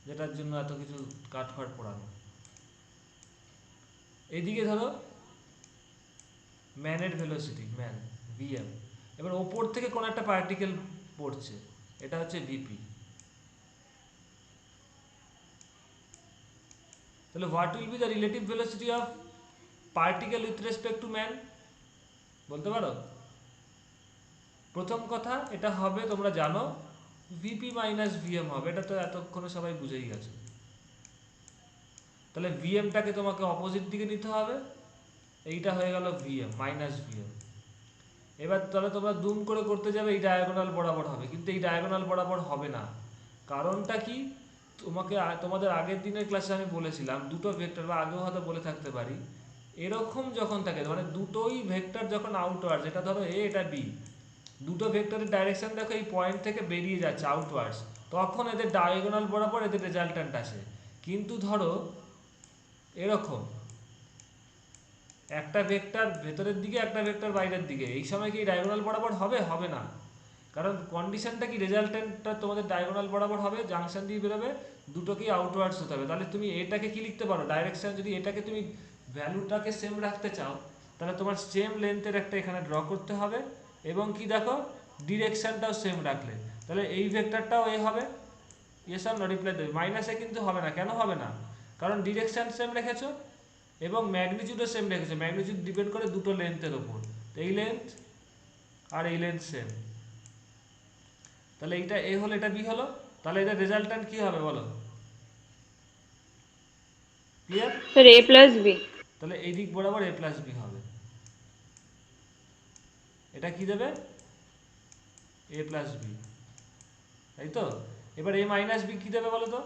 যেটার জন্য এত কিছু কাটফাট পড়ানো। এইদিকে ধরো ম্যানের ভেলোসিটি, ম্যান ভিএম। এবার ওপর থেকে কোন একটা পার্টিকেল পড়ছে, এটা হচ্ছে ভিপি। তাহলে what will be the relative velocity of particle with respect to man বলতে পারো? প্রথম কথা এটা হবে, তোমরা জানো ভিপি মাইনাস ভিএম হবে, এটা তো এতক্ষণে সবাই বুঝেই গেছে। তাহলে ভিএমটাকে তোমাকে অপোজিট দিকে নিতে হবে, এইটা হয়ে গেল ভিএম মাইনাস ভিএম। এবার তাহলে তোমরা দুম করে করতে যাবে, এই ডায়াগোনাল বরাবর হবে, কিন্তু এই ডায়াগোনাল বরাবর হবে না। কারণটা কি? তোমাদের আগের দিনের ক্লাসে আমি বলেছিলাম দুটো ভেক্টর, বা আগেও হয়তো বলে থাকতে পারি, এরকম যখন থাকে মানে দুটোই ভেক্টর যখন আউটওয়ার্ডস, এটা ধরো এ এটা বি, দুটো ভেক্টরের ডাইরেকশন দেখো এই পয়েন্ট থেকে বেরিয়ে যাচ্ছে আউটওয়ার্ডস, তখন এদের ডায়াগোনাল বরাবর এদের রেজাল্ট্যান্ট আসে। কিন্তু ধরো এরকম একটা ভেক্টর ভেতরের দিকে একটা ভেক্টর বাইরের দিকে, এই সময় কি ডায়াগোনাল বরাবর হবে? হবে না। কারণ কন্ডিশনটা কি? রেজাল্ট্যান্টটা তোমাদের ডায়াগোনাল বরাবর হবে, জাংশন দিয়ে বেরোবে, দুটোকেই আউটওয়ার্ডস হতে হবে। তাহলে তুমি এটাকে কি লিখতে পারো? ডাইরেকশন যদি এটাকে তুমি ভ্যালুটাকে সেম রাখতে চাও তাহলে তোমার সেম লেন্থের একটা এখানে ড্র করতে হবে, এবং কি দেখো ডিরেকশনটাও সেম রাখলে, তাহলে এই ভেক্টরটাও এ হবে। ইয়েস আর নো? রিপ্লাই দেবে। মাইনাসে কিন্তু হবে না। কেন হবে না? কারণ ডিরেকশন সেম রেখেছো এবং ম্যাগনিটিউডও সেম রেখেছো। ম্যাগনিটিউড ডিপেন্ড করে দুটো লেন্থের ওপর, তো এই লেন্থ আর এই লেন্থ সেম, তাহলে এইটা এ হলো এটা বি হলো, তাহলে এটা রেজাল্ট্যান্ট কি হবে বলো? ক্লিয়ার? স্যার এ প্লাস বি। তাহলে এই দিক বরাবর এ প্লাস বি হবে, এটা কি দেবে? এ প্লাস বি, তাই তো? এবার এ মাইনাস বি কি দেবে বলো তো?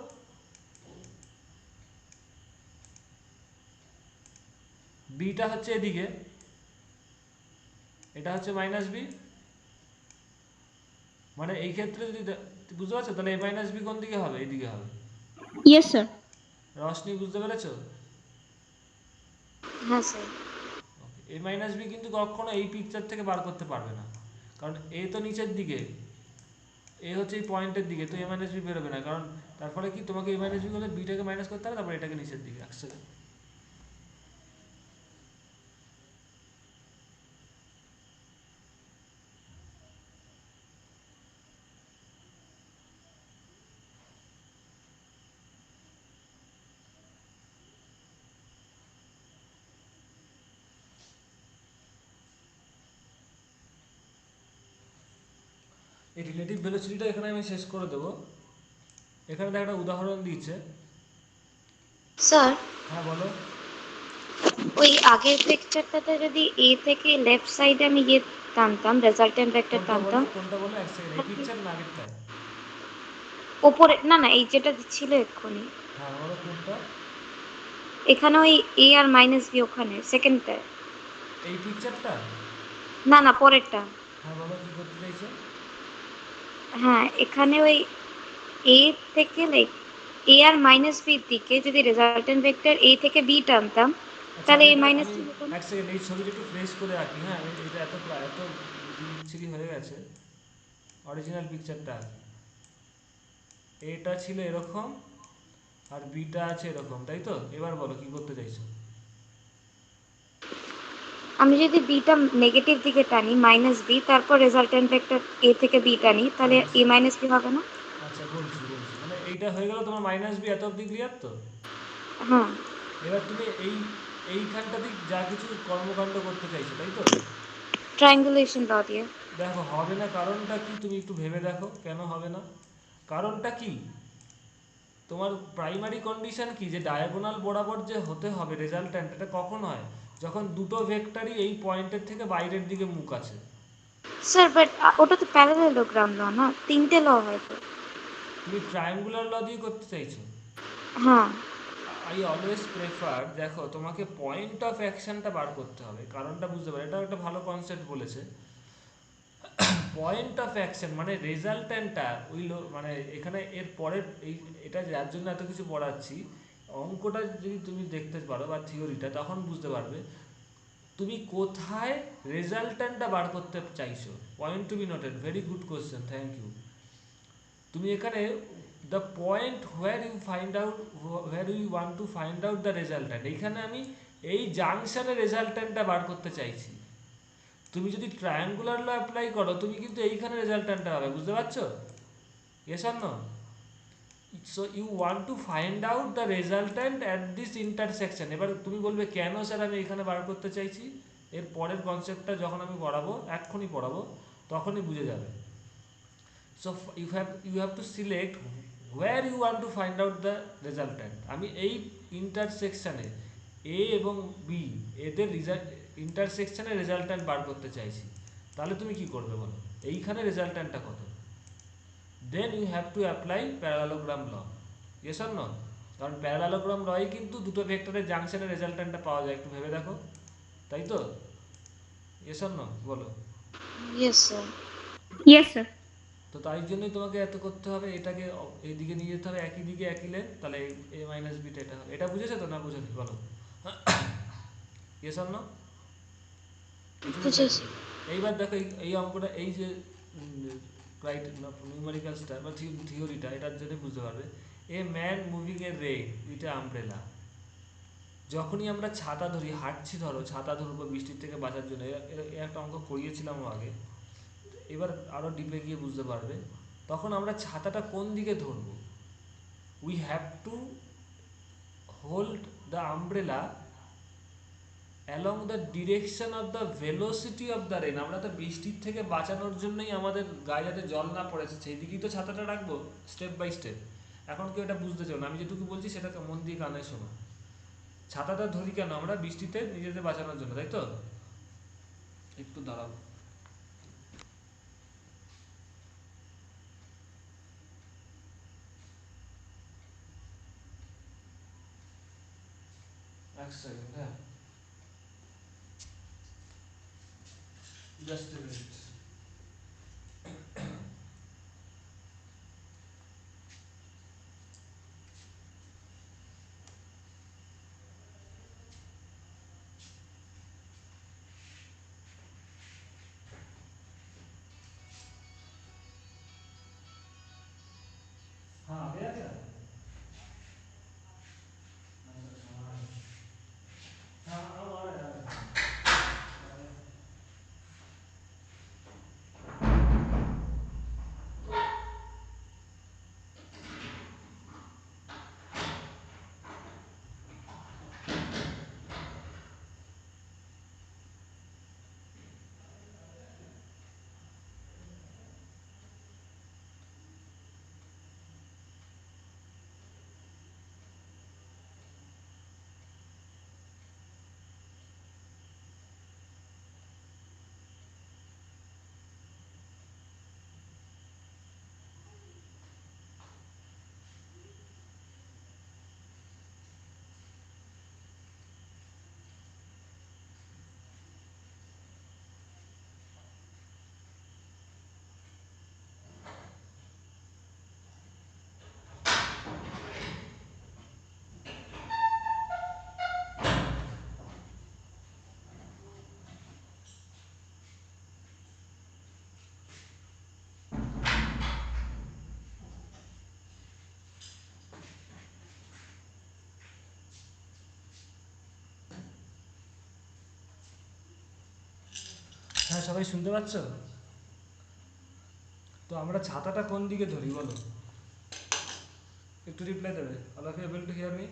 বিটা হচ্ছে এদিকে, এটা হচ্ছে মাইনাস বি, মানে এই ক্ষেত্রে যদি বুঝতে পারছো, তাহলে এ মাইনাস বি কোন দিকে হবে? এইদিকে হবে। Yes, sir. রশনি বুঝতে পেরেছো? হ্যাঁ স্যার। এ মাইনাস বি কিন্তু কখনো এই পিকচার থেকে বার করতে পারবে না, কারণ এ তো নিচের দিকে, এ হচ্ছে এই পয়েন্টের দিকে, তো এ মাইনাস বি বেরোবে না, কারণ তার ফলে কি তোমাকে এ মাইনাস বি করলে বিটাকে মাইনাস করতে হবে, তারপর এটাকে নিচের দিকে আসছে। এই রিলেটিভ ভেলোসিটিটা এখানে আমি শেষ করে দেবো। এখানে একটা উদাহরণ দিয়েছে। স্যার হ্যাঁ বলো। ওই আগের পিকচারটাতে যদি এ থেকে লেফট সাইডে আমি ইয়ে টানতাম, রেজাল্টেন্ট ভেক্টর কোনটা বলো, টানতাম, কোনটা বলো, এক সেকেন্ড, এই পিকচার না আগেরটা? ওপরে না না এই যেটা ছিল এক্ষুনি, হ্যাঁ বলো কোনটা? এখানে ওই এ আর মাইনাস বি ওখানে সেকেন্ডটায়। এই পিকচারটা? না না পরেরটা। হ্যাঁ বলো কি করতে চাইছো? হ্যাঁ এখানে ওই এ থেকে লাইক এ আর মাইনাস বির দিকে যদি রেজাল্টেন্ট ভেক্টর এ থেকে বি টানতাম, আচ্ছা তাহলে আমি এ এটা মাইনাস আমি বি হতো না? এক সেকেন্ড এই ছবিটা একটু ফ্রেশ করে রাখি। হ্যাঁ আমি এটা এত এত বিচ্ছিরি হয়ে গেছে। অরিজিনাল পিকচারটা এটা ছিল এরকম, আর বিটা আছে এরকম, তাই তো? এবার বলো কি করতে চাইছো? আমি যদি বিটা নেগেটিভ দিকে টানি মাইনাস বি, তারপর রেজাল্টেন্ট ভেক্টর এ থেকে বি টানি, তাহলে এ মাইনাস বি হবে না? আচ্ছা বলছি বলছি, মানে এইটা হয়ে গেল তোমার মাইনাস বি, এত অব্দি ক্লিয়ার তো? হ্যাঁ এবার তুমি এইখানটাতে যা কিছু কর্মকাণ্ড করতে চাইছো, তাই তো? ট্রায়াঙ্গুলেশন ল দিয়ে। দেখো হবে না, কারণটা কি তুমি একটু ভেবে দেখো কেন হবে না? কারণটা কি? তোমার প্রাইমারি কন্ডিশন কি যে ডায়াগোনাল বরাবর যে হতে হবে রেজাল্ট্যান্ট, এটা কখন হয়? যখন দুটো ভেক্টরই এই পয়েন্টের থেকে বাইরের দিকে মুখ আছে। স্যার বাট ওটা তো প্যারালেলোগ্রাম ল না, তিনটে ল হয় তো। তুমি ট্রায়াঙ্গুলার ল দিয়ে করতে চাইছো? হ্যাঁ আই অলওয়েজ প্রেফার, দেখো তোমাকে পয়েন্ট অফ অ্যাকশনটা বার করতে হবে, কারণটা বুঝতে পারো, এটা একটা ভালো কনসেপ্ট বলেছে। পয়েন্ট অফ অ্যাকশন মানে রেজাল্ট্যান্টটা ওই মানে এখানে এর পরের এই, এটা যার জন্য এত কিছু পড়াচ্ছি, অঙ্কটা যদি তুমি দেখতে পারো বা থিওরিটা, তখন বুঝতে পারবে তুমি কোথায় রেজাল্ট্যান্টটা বার করতে চাইছো। Point to be noted, very good question, thank you. তুমি এখানে the point where you find out, where you want to find out the resultant, এইখানে আমি এই জাংশনে রেজাল্ট্যান্টটা বার করতে চাইছি। তুমি যদি ট্রায়াঙ্গুলার ল অ্যাপ্লাই করো, তুমি কিন্তু এইখানে রেজাল্ট্যান্টটা পাবে, বুঝতে পারছো? Yes or no? So you want to find out the resultant at this intersection. এবার তুমি বলবে কেন স্যার আমি এখানে বার করতে চাইছি? এর পরের কনসেপ্টটা যখন আমি পড়াবো, এক্ষুনি পড়াবো, তখনই বুঝে যাবে। So you have to select where you want to find out the resultant. আমি এই ইন্টারসেকশানে এ এবং বি, এদের ইন্টারসেকশানে রেজাল্ট্যান্ট বার করতে চাইছি। তাহলে তুমি কি করবে বলো? এইখানে রেজাল্ট্যান্টটা কত? Then you have to apply parallelogram law. Yes or no? কারণ প্যারালোগ্রাম লয় কিন্তু দুটো ভেক্টরের জাংশনের রেজাল্ট্যান্টটা পাওয়া যায়, একটু ভেবে দেখো, তাই তো? ইয়েস অর নো বলো? Yes sir. Yes, sir. তো তাই জন্যই তোমাকে এত করতে হবে, এটাকে এইদিকে নিয়ে যেতে হবে, একই দিকে একই লেন, তাহলে এ মাইনাস বিটা এটা হবে। এটা বুঝেছো তো না বুঝোনি বলো? Yes or no? বুঝেছি। এইবার দেখো এই অঙ্কটা, এই যে নিউমেরিক্যালসটা বা থিওরিটা, এটার জন্য বুঝতে পারবে। এ ম্যান মুভিং এ রে উইথ এ আমব্রেলা। যখনই আমরা ছাতা ধরি, হাঁটছি, ধরো ছাতা ধরবো বৃষ্টির থেকে বাঁচার জন্য, একটা অঙ্ক করিয়েছিলাম আগে, এবার আরও ডিপে গিয়ে বুঝতে পারবে। তখন আমরা ছাতাটা কোন দিকে ধরবো? We have to hold the umbrella along the direction of the velocity of the rain. আমরা তো বৃষ্টির থেকে বাঁচানোর জন্যই আমাদের গায়ে যাতে জল না পড়েছে সেই দিকেই তো ছাতাটা রাখবো স্টেপ বাই স্টেপ। এখন কেউ এটা বুঝতে চাও না, আমি যেটুকু বলছি সেটা মন দিয়ে কানে শোনো। ছাতাটা ধরি কেন আমরা? বৃষ্টিতে নিজেদের বাঁচানোর জন্য, তাই তো? একটু দাঁড়াও। এক সেকেন্ড, হ্যাঁ, জাস্ট এ মিনিট। हाँ, आ गया क्या? हाँ, अब आ रहा है। হ্যাঁ, সবাই শুনতে পাচ্ছ? তো আমরা ছাতাটা কোন দিকে ধরি বলো? একটু রিপ্লাই দেবে। All of you able to hear me?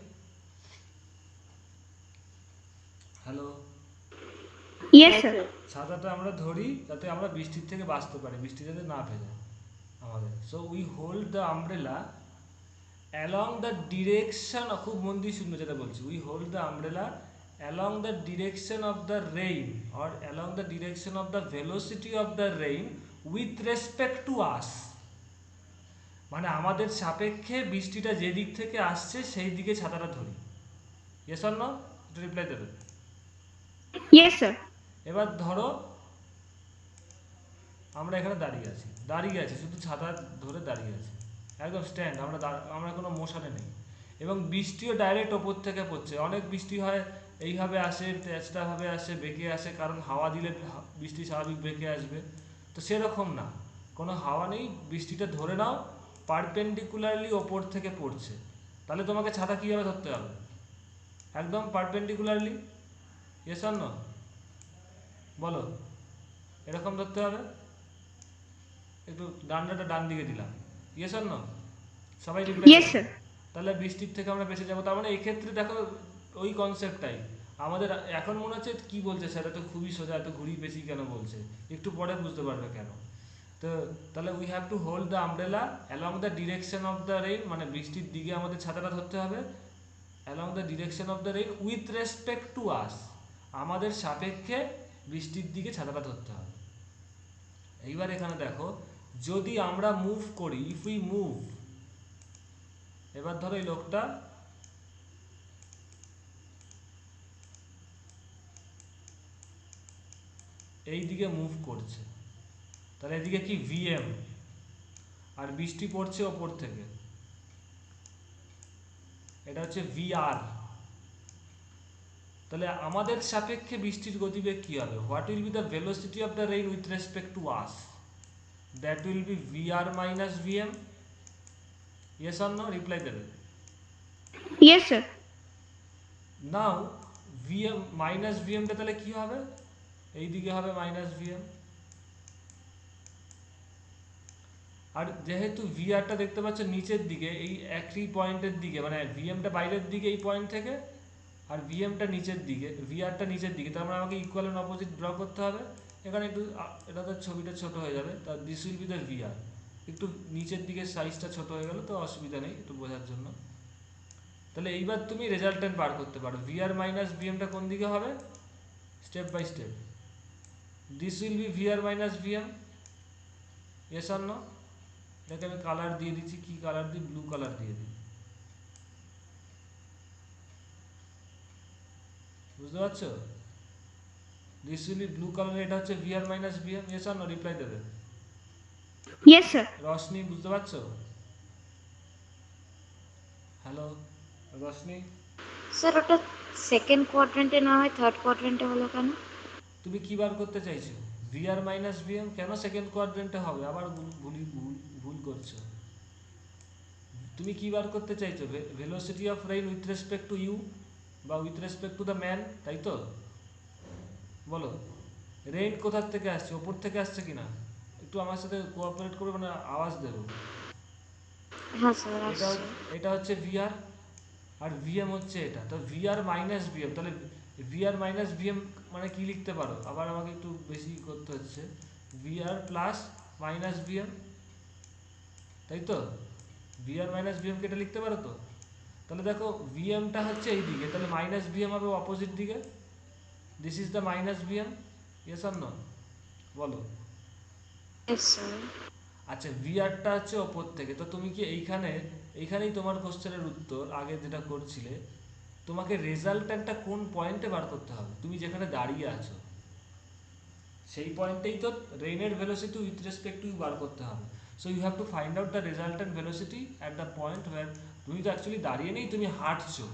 Hello? Yes, sir. ছাতাটা আমরা ধরি যাতে আমরা বৃষ্টির থেকে বাঁচতে পারি, বৃষ্টি যাতে না ভেজে আমাদের। So we hold the umbrella along the direction, খুব মন দিয়ে শুনবে যেটা বলছি, we hold the umbrella along the direction of the rain or along the direction of the velocity of the rain with respect to আস। মানে আমাদের সাপেক্ষে বৃষ্টিটা যে দিক থেকে আসছে সেই দিকে ছাতাটা ধরি। Yes or no? একটু রিপ্লাই দেবে। Yes, sir. এবার ধরো আমরা এখানে দাঁড়িয়ে আছি শুধু ছাতা ধরে দাঁড়িয়ে আছি, একদম স্ট্যান্ড। আমরা কোনো মোশনে নেই এবং বৃষ্টিও ডাইরেক্ট ওপর থেকে পড়ছে। অনেক বৃষ্টি হয় এইভাবে আসে, তেজটাভাবে আসে, বেঁকে আসে, কারণ হাওয়া দিলে বৃষ্টি স্বাভাবিক বেঁকে আসবে। তো সেরকম না, কোনো হাওয়া নেই, বৃষ্টিটা ধরে নাও পারপেন্ডিকুলারলি ওপর থেকে পড়ছে। তাহলে তোমাকে ছাতা কীভাবে ধরতে হবে? একদম পারপেন্ডিকুলারলি। Yes or no? বলো, এরকম ধরতে হবে। একটু ডান্ডাটা ডান দিকে দিলাম। Yes or no? সবাই রিপ্লাই Yes, sir. তাহলে বৃষ্টির থেকে আমরা বেঁচে যাবো। তার মানে এক্ষেত্রে দেখো ওই কনসেপ্টটাই আমাদের। এখন মনে হচ্ছে কি বলছে স্যার, তো খুবই সোজা, এত ঘুরি পেঁচি কেন বলছে, একটু পরে বুঝতে পারবে কেন। তো তাহলে we have to hold the umbrella along the direction of the rain, মানে বৃষ্টির দিকে আমাদের ছাতাটা ধরতে হবে। Along the direction of the rain with respect to আস, আমাদের সাপেক্ষে বৃষ্টির দিকে ছাতাটা ধরতে হবে। এইবার এখানে দেখো, যদি আমরা মুভ করি, ইফ উই মুভ, এবার ধরো এই লোকটা এই দিকে মুভ করছে, তাহলে এদিকে কি ভিএম, আর বৃষ্টি পড়ছে ওপর থেকে, এটা হচ্ছে ভিআর। তাহলে আমাদের সাপেক্ষে বৃষ্টির গতিবেগ কি হবে? What will be the velocity of the rain with respect to us? That will be V R minus VM. Yes or no? Reply দেবে। Yes, sir. Now V M minus ভিএমটা তাহলে কি হবে? এই দিকে হবে মাইনাস ভিএম। আর যেহেতু ভিআরটা দেখতে পাচ্ছ নিচের দিকে, এই একই পয়েন্টের দিকে, মানে ভিএমটা বাইরের দিকে এই পয়েন্ট থেকে, আর ভিএমটা নিচের দিকে, ভিআরটা নিচের দিকে, তার মানে আমাকে ইকুয়াল অ্যান্ড অপোজিট ড্র করতে হবে। এখানে একটু এটা তো ছবিটা ছোট হয়ে যাবে, তার this will be the VR, একটু নিচের দিকে সাইজটা ছোট হয়ে গেল তো অসুবিধা নেই একটু বোঝার জন্য। তাহলে এইবার তুমি রেজাল্টেন্ট বার করতে পারো, ভিআর মাইনাস ভিএমটা কোন দিকে হবে, step by step. This will be V R minus VM, yes or no? এটাকে আমি কালার দিয়ে দিচ্ছি, কি কালার দিই, ব্লু কালার দিয়ে দিই, বুঝতে পারছো? This will be blue colour, এটা হচ্ছে V R minus VM, yes or no? Reply দেবে। Yes, sir. রশনি বুঝতে পারছো? হ্যালো রশনি, স্যার ওটা সেকেন্ড কোয়াড্রেন্টে না হয় থার্ড কোয়াড্রেন্টে হলো কেন? তুমি কি বার করতে চাইছো? ভিআর মাইনাস ভিএম কেন সেকেন্ড কোয়াড্রেন্টে হবে? আবার ভুল করছো। তুমি কি বার করতে চাইছো? Velocity of rain with respect to you বা with respect to the man, তাই তো? বলো, রেইন কোথার থেকে আসছে, ওপর থেকে আসছে কিনা? একটু আমার সাথে কোঅপারেট করবে, মানে আওয়াজ দেবো। হ্যাঁ স্যার এটা আসছে। এটা হচ্ছে ভিআর আর ভিএম হচ্ছে এটা, তো ভিআর মাইনাস ভিএম, তাহলে ভিআর মাইনাস ভিএম মানে কি লিখতে পারো? আবার আমাকে একটু বেশি করতে হচ্ছে, ভিআর প্লাস মাইনাস ভিএম, তাই তো? ভিআর মাইনাস ভিএমকে এটা লিখতে পারো তো? তাহলে দেখো ভিএমটা হচ্ছে এই দিকে, তাহলে মাইনাস ভিএম হবে অপোজিট দিকে, this is the minus VM, yes or no? বলো। Yes sir. আচ্ছা ভিআরটা হচ্ছে ওপর থেকে, তো তুমি কি এইখানেই তোমার কোশ্চেনের উত্তর আগে যেটা করছিলে, তোমাকে রেজাল্টটা কোন পয়েন্টে বার করতে হবে, তুমি যেখানে দাঁড়িয়ে আছো সেই পয়েন্টেই তো রেইনের ভেলোসিটি উইথ রেসপেক্ট টু বার করতে হবে। So you have to find out the resultant velocity at the point where, তুমি তো অ্যাকচুয়ালি দাঁড়িয়ে নেই, তুমি হাঁটছো,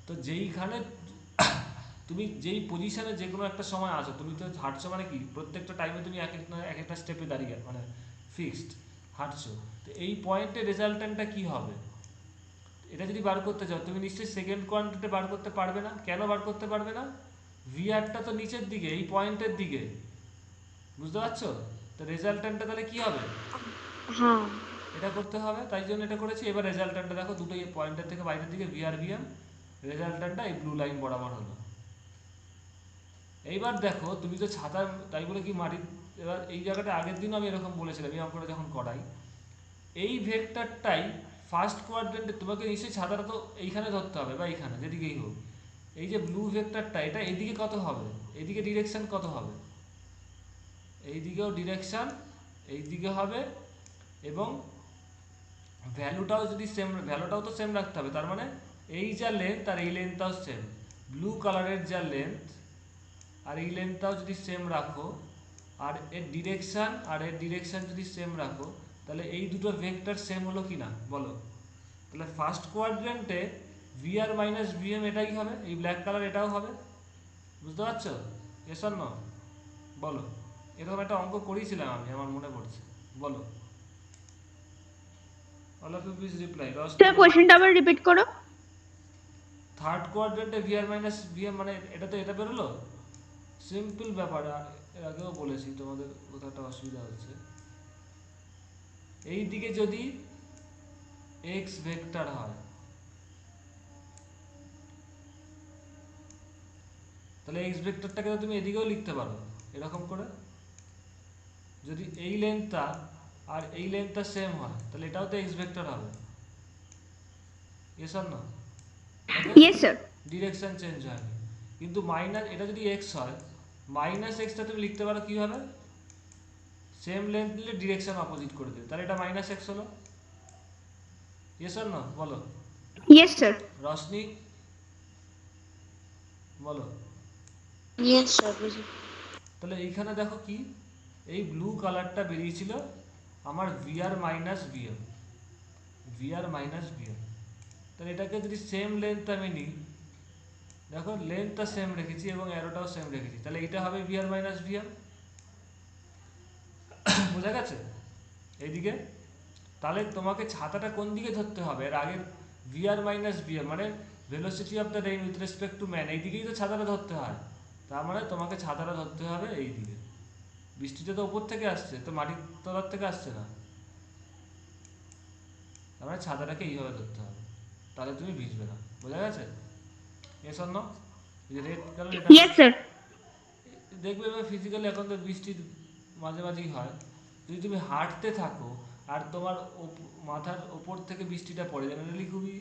তো যেইখানে তুমি যেই পজিশনে যে কোনো একটা সময় আছো, তুমি তো হাঁটছো মানে কি প্রত্যেকটা টাইমে তুমি এক একটা স্টেপে দাঁড়িয়ে মানে ফিক্সড হাঁটছো, তো এই পয়েন্টে রেজাল্টেন্টটা কি হবে এটা যদি বার করতে চাও, তুমি নিশ্চয়ই সেকেন্ড কোয়ান্টিটি বার করতে পারবে না। কেন বার করতে পারবে না? ভিআরটা তো নিচের দিকে, এই পয়েন্টের দিকে, বুঝতে পারছো? তো রেজাল্টেন্টটা তাহলে কি হবে? হ্যাঁ এটা করতে হবে, তাই জন্য এটা করেছি। এবার রেজাল্টেন্টটা দেখো, দুটোই পয়েন্টের থেকে বাইরের দিকে ভিআর ভিএম, রেজাল্টেন্টটা এই ব্লু লাইন বরাবর হলো। এইবার দেখো তুমি তো ছাতা, তাই বলে কি মাটি, এবার এই জায়গাটা আগের দিনও আমি এরকম বলেছিলাম এই অঙ্কটা যখন করাই, এই ভেক্টরটাই ফার্স্ট কোয়াড্রেন্টে, তোমাকে নিশ্চয়ই ছাতাটা তো এইখানে ধরতে হবে বা এইখানে যেদিকেই হোক, এই যে ব্লু ভেক্টরটা এটা এইদিকে কত হবে, এইদিকে ডিরেকশন কত হবে, এইদিকেও ডিরেকশন এইদিকে হবে, এবং ভ্যালুটাও যদি সেম, ভ্যালুটাও তো সেম রাখতে হবে, তার মানে এই যা লেন্থ আর এই লেন্থটাও সেম, ব্লু কালারের যা লেন্থ আর এই লেন্থটাও যদি সেম রাখো, আর এর ডিরেকশন আর এর ডিরেকশন যদি সেম রাখো, তাহলে এই দুটো ভেক্টর সেম হলো কি না বলো? তাহলে ফার্স্ট কোয়াড্রেন্টে ভিআর মাইনাস ভিএম এটাই হবে, এই ব্ল্যাক কালার এটাও হবে, বুঝতে পারছো? Yes or no? বলো। এরকম একটা অঙ্ক করিয়েছিলাম আমি, আমার মনে পড়ছে, বলো। All of you please reply. Sir, questionটা আবার repeat করো। থার্ড কোয়াড্রেন্টে ভিআর মাইনাস ভিএম মানে এটা তো এটা বেরোলো, সিম্পল ব্যাপার, এর আগেও বলেছি, তোমাদের কোথাও একটা অসুবিধা হচ্ছে। এই দিকে যদি এক্স ভেক্টর হয়, তাহলে এক্স ভেক্টরটাকে তুমি এদিকেও লিখতে পারো এরকম করে, যদি এই লেন্থটা আর এই লেন্থটা সেম হয় তাহলে এটাও তো এক্স ভেক্টর হবে, yes or no? Yes, sir. Direction change হয়নি, কিন্তু মাইনাস, এটা যদি এক্স হয়, মাইনাস এক্সটা তুমি লিখতে পারো কি হবে, সেম লেন্থ নিলে ডিরেকশন অপোজিট করে দেবে, তাহলে এটা মাইনাস এক্স হলো, ইয়েস অর নো? বলো। Yes, sir. রশনি বলো। ইয়েস স্যার বুঝি। তাহলে এইখানে দেখো কি, এই ব্লু কালারটা বেরিয়েছিল আমার VR minus VM, VR minus VM, তাহলে এটাকে যদি সেম লেন্থ আমি নিই, দেখো লেন্থটা সেম রেখেছি এবং অ্যারোটাও সেম রেখেছি, তাহলে এটা হবে ভিআর মাইনাস ভিএম, বোঝা গেছে? এইদিকে তাহলে তোমাকে ছাতাটা কোন দিকে ধরতে হবে, এর আগে ভিআর মাইনাস ভিএম মানে velocity of the rain with respect to man, এই দিকেই তো ছাতাটা ধরতে হয়, তার মানে তোমাকে ছাতাটা ধরতে হবে এই দিকে। বৃষ্টিটা তো উপর থেকে আসছে, তো মাটির তলার থেকে আসছে না, তার মানে ছাতাটাকে এইভাবে ধরতে হবে, তাহলে তুমি ভিজবে না, বোঝা গেছে? Yes or no? যে রেড কালার এটা Yes, sir. দেখবে এবার ফিজিক্যালি এখন তো বৃষ্টি মাঝে মাঝেই হয়, যদি তুমি হাঁটতে থাকো আর তোমার মাথার ওপর থেকে বৃষ্টিটা পড়ে, জেনারেলি খুবই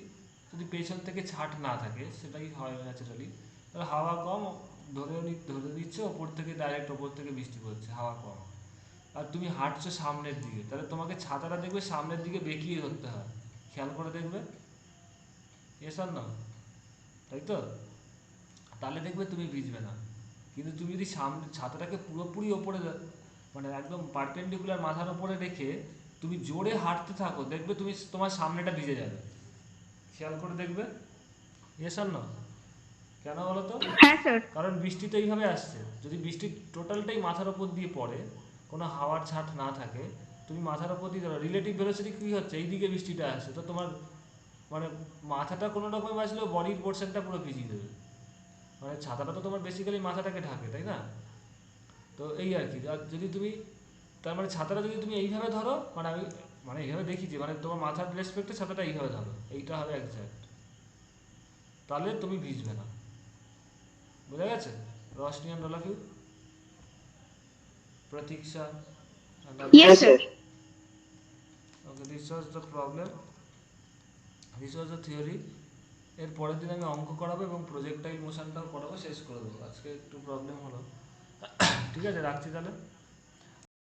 যদি পেছন থেকে ছাট না থাকে সেটাই হয় ন্যাচারালি, তাহলে হাওয়া কম ধরে নিচ্ছে ওপর থেকে, ডাইরেক্ট ওপর থেকে বৃষ্টি পড়ছে, হাওয়া কম। আর তুমি হাঁটছো সামনের দিকে, তাহলে তোমাকে ছাতাটা দেখবে সামনের দিকে বেঁকিয়ে ধরতে হয়, খেয়াল করে দেখবে, এস আর না, তাই তো? তাহলে দেখবে তুমি ভিজবে না। কিন্তু তুমি যদি সামনে ছাতাটাকে পুরোপুরি ওপরে মানে একদম পারপেন্ডিকুলার মাথার ওপরে রেখে তুমি জোরে হাঁটতে থাকো, দেখবে তুমি তোমার সামনেটা ভিজে যাবে, খেয়াল করে দেখবে, এস আর না। কেন বলো তো? হ্যাঁ স্যার। কারণ বৃষ্টি তো এইভাবে আসছে, যদি বৃষ্টি টোটালটাই মাথার ওপর দিয়ে পড়ে, কোনো হাওয়ার ছাট না থাকে, তুমি মাথার ওপর দিয়ে ধরো, রিলেটিভ ভেলোসিটি কী হচ্ছে, এইদিকে বৃষ্টিটা আসছে, তো তোমার মানে মাথাটা কোনো রকমে বাঁচলেও বডির পোর্শনটা পুরো ভিজিয়ে দেবে, মানে ছাতাটা তো তোমার বেসিক্যালি মাথাটাকে ঢাকে, তাই না? তো এই আর কি, আর যদি তুমি তার মানে ছাতাটা যদি তুমি এইভাবে ধরো, মানে আমি মানে এইভাবে দেখি যে মানে তোমার মাথার রেসপেক্টে ছাতাটা এইভাবে ধরো, এইটা হবে একজ্যাক্ট, তাহলে তুমি ভিজবে না। বোঝা গেছে? Roshni and all of you, Pratiksha Yes, sir. Okay, this was the problem, this was the theory. এর পরের দিন আমি অঙ্ক করাবো এবং প্রজেক্টাইল মোশনটাও করাবো, শেষ করে দেবো, আজকে একটু প্রবলেম হলো। ঠিক আছে, রাখছি তাহলে।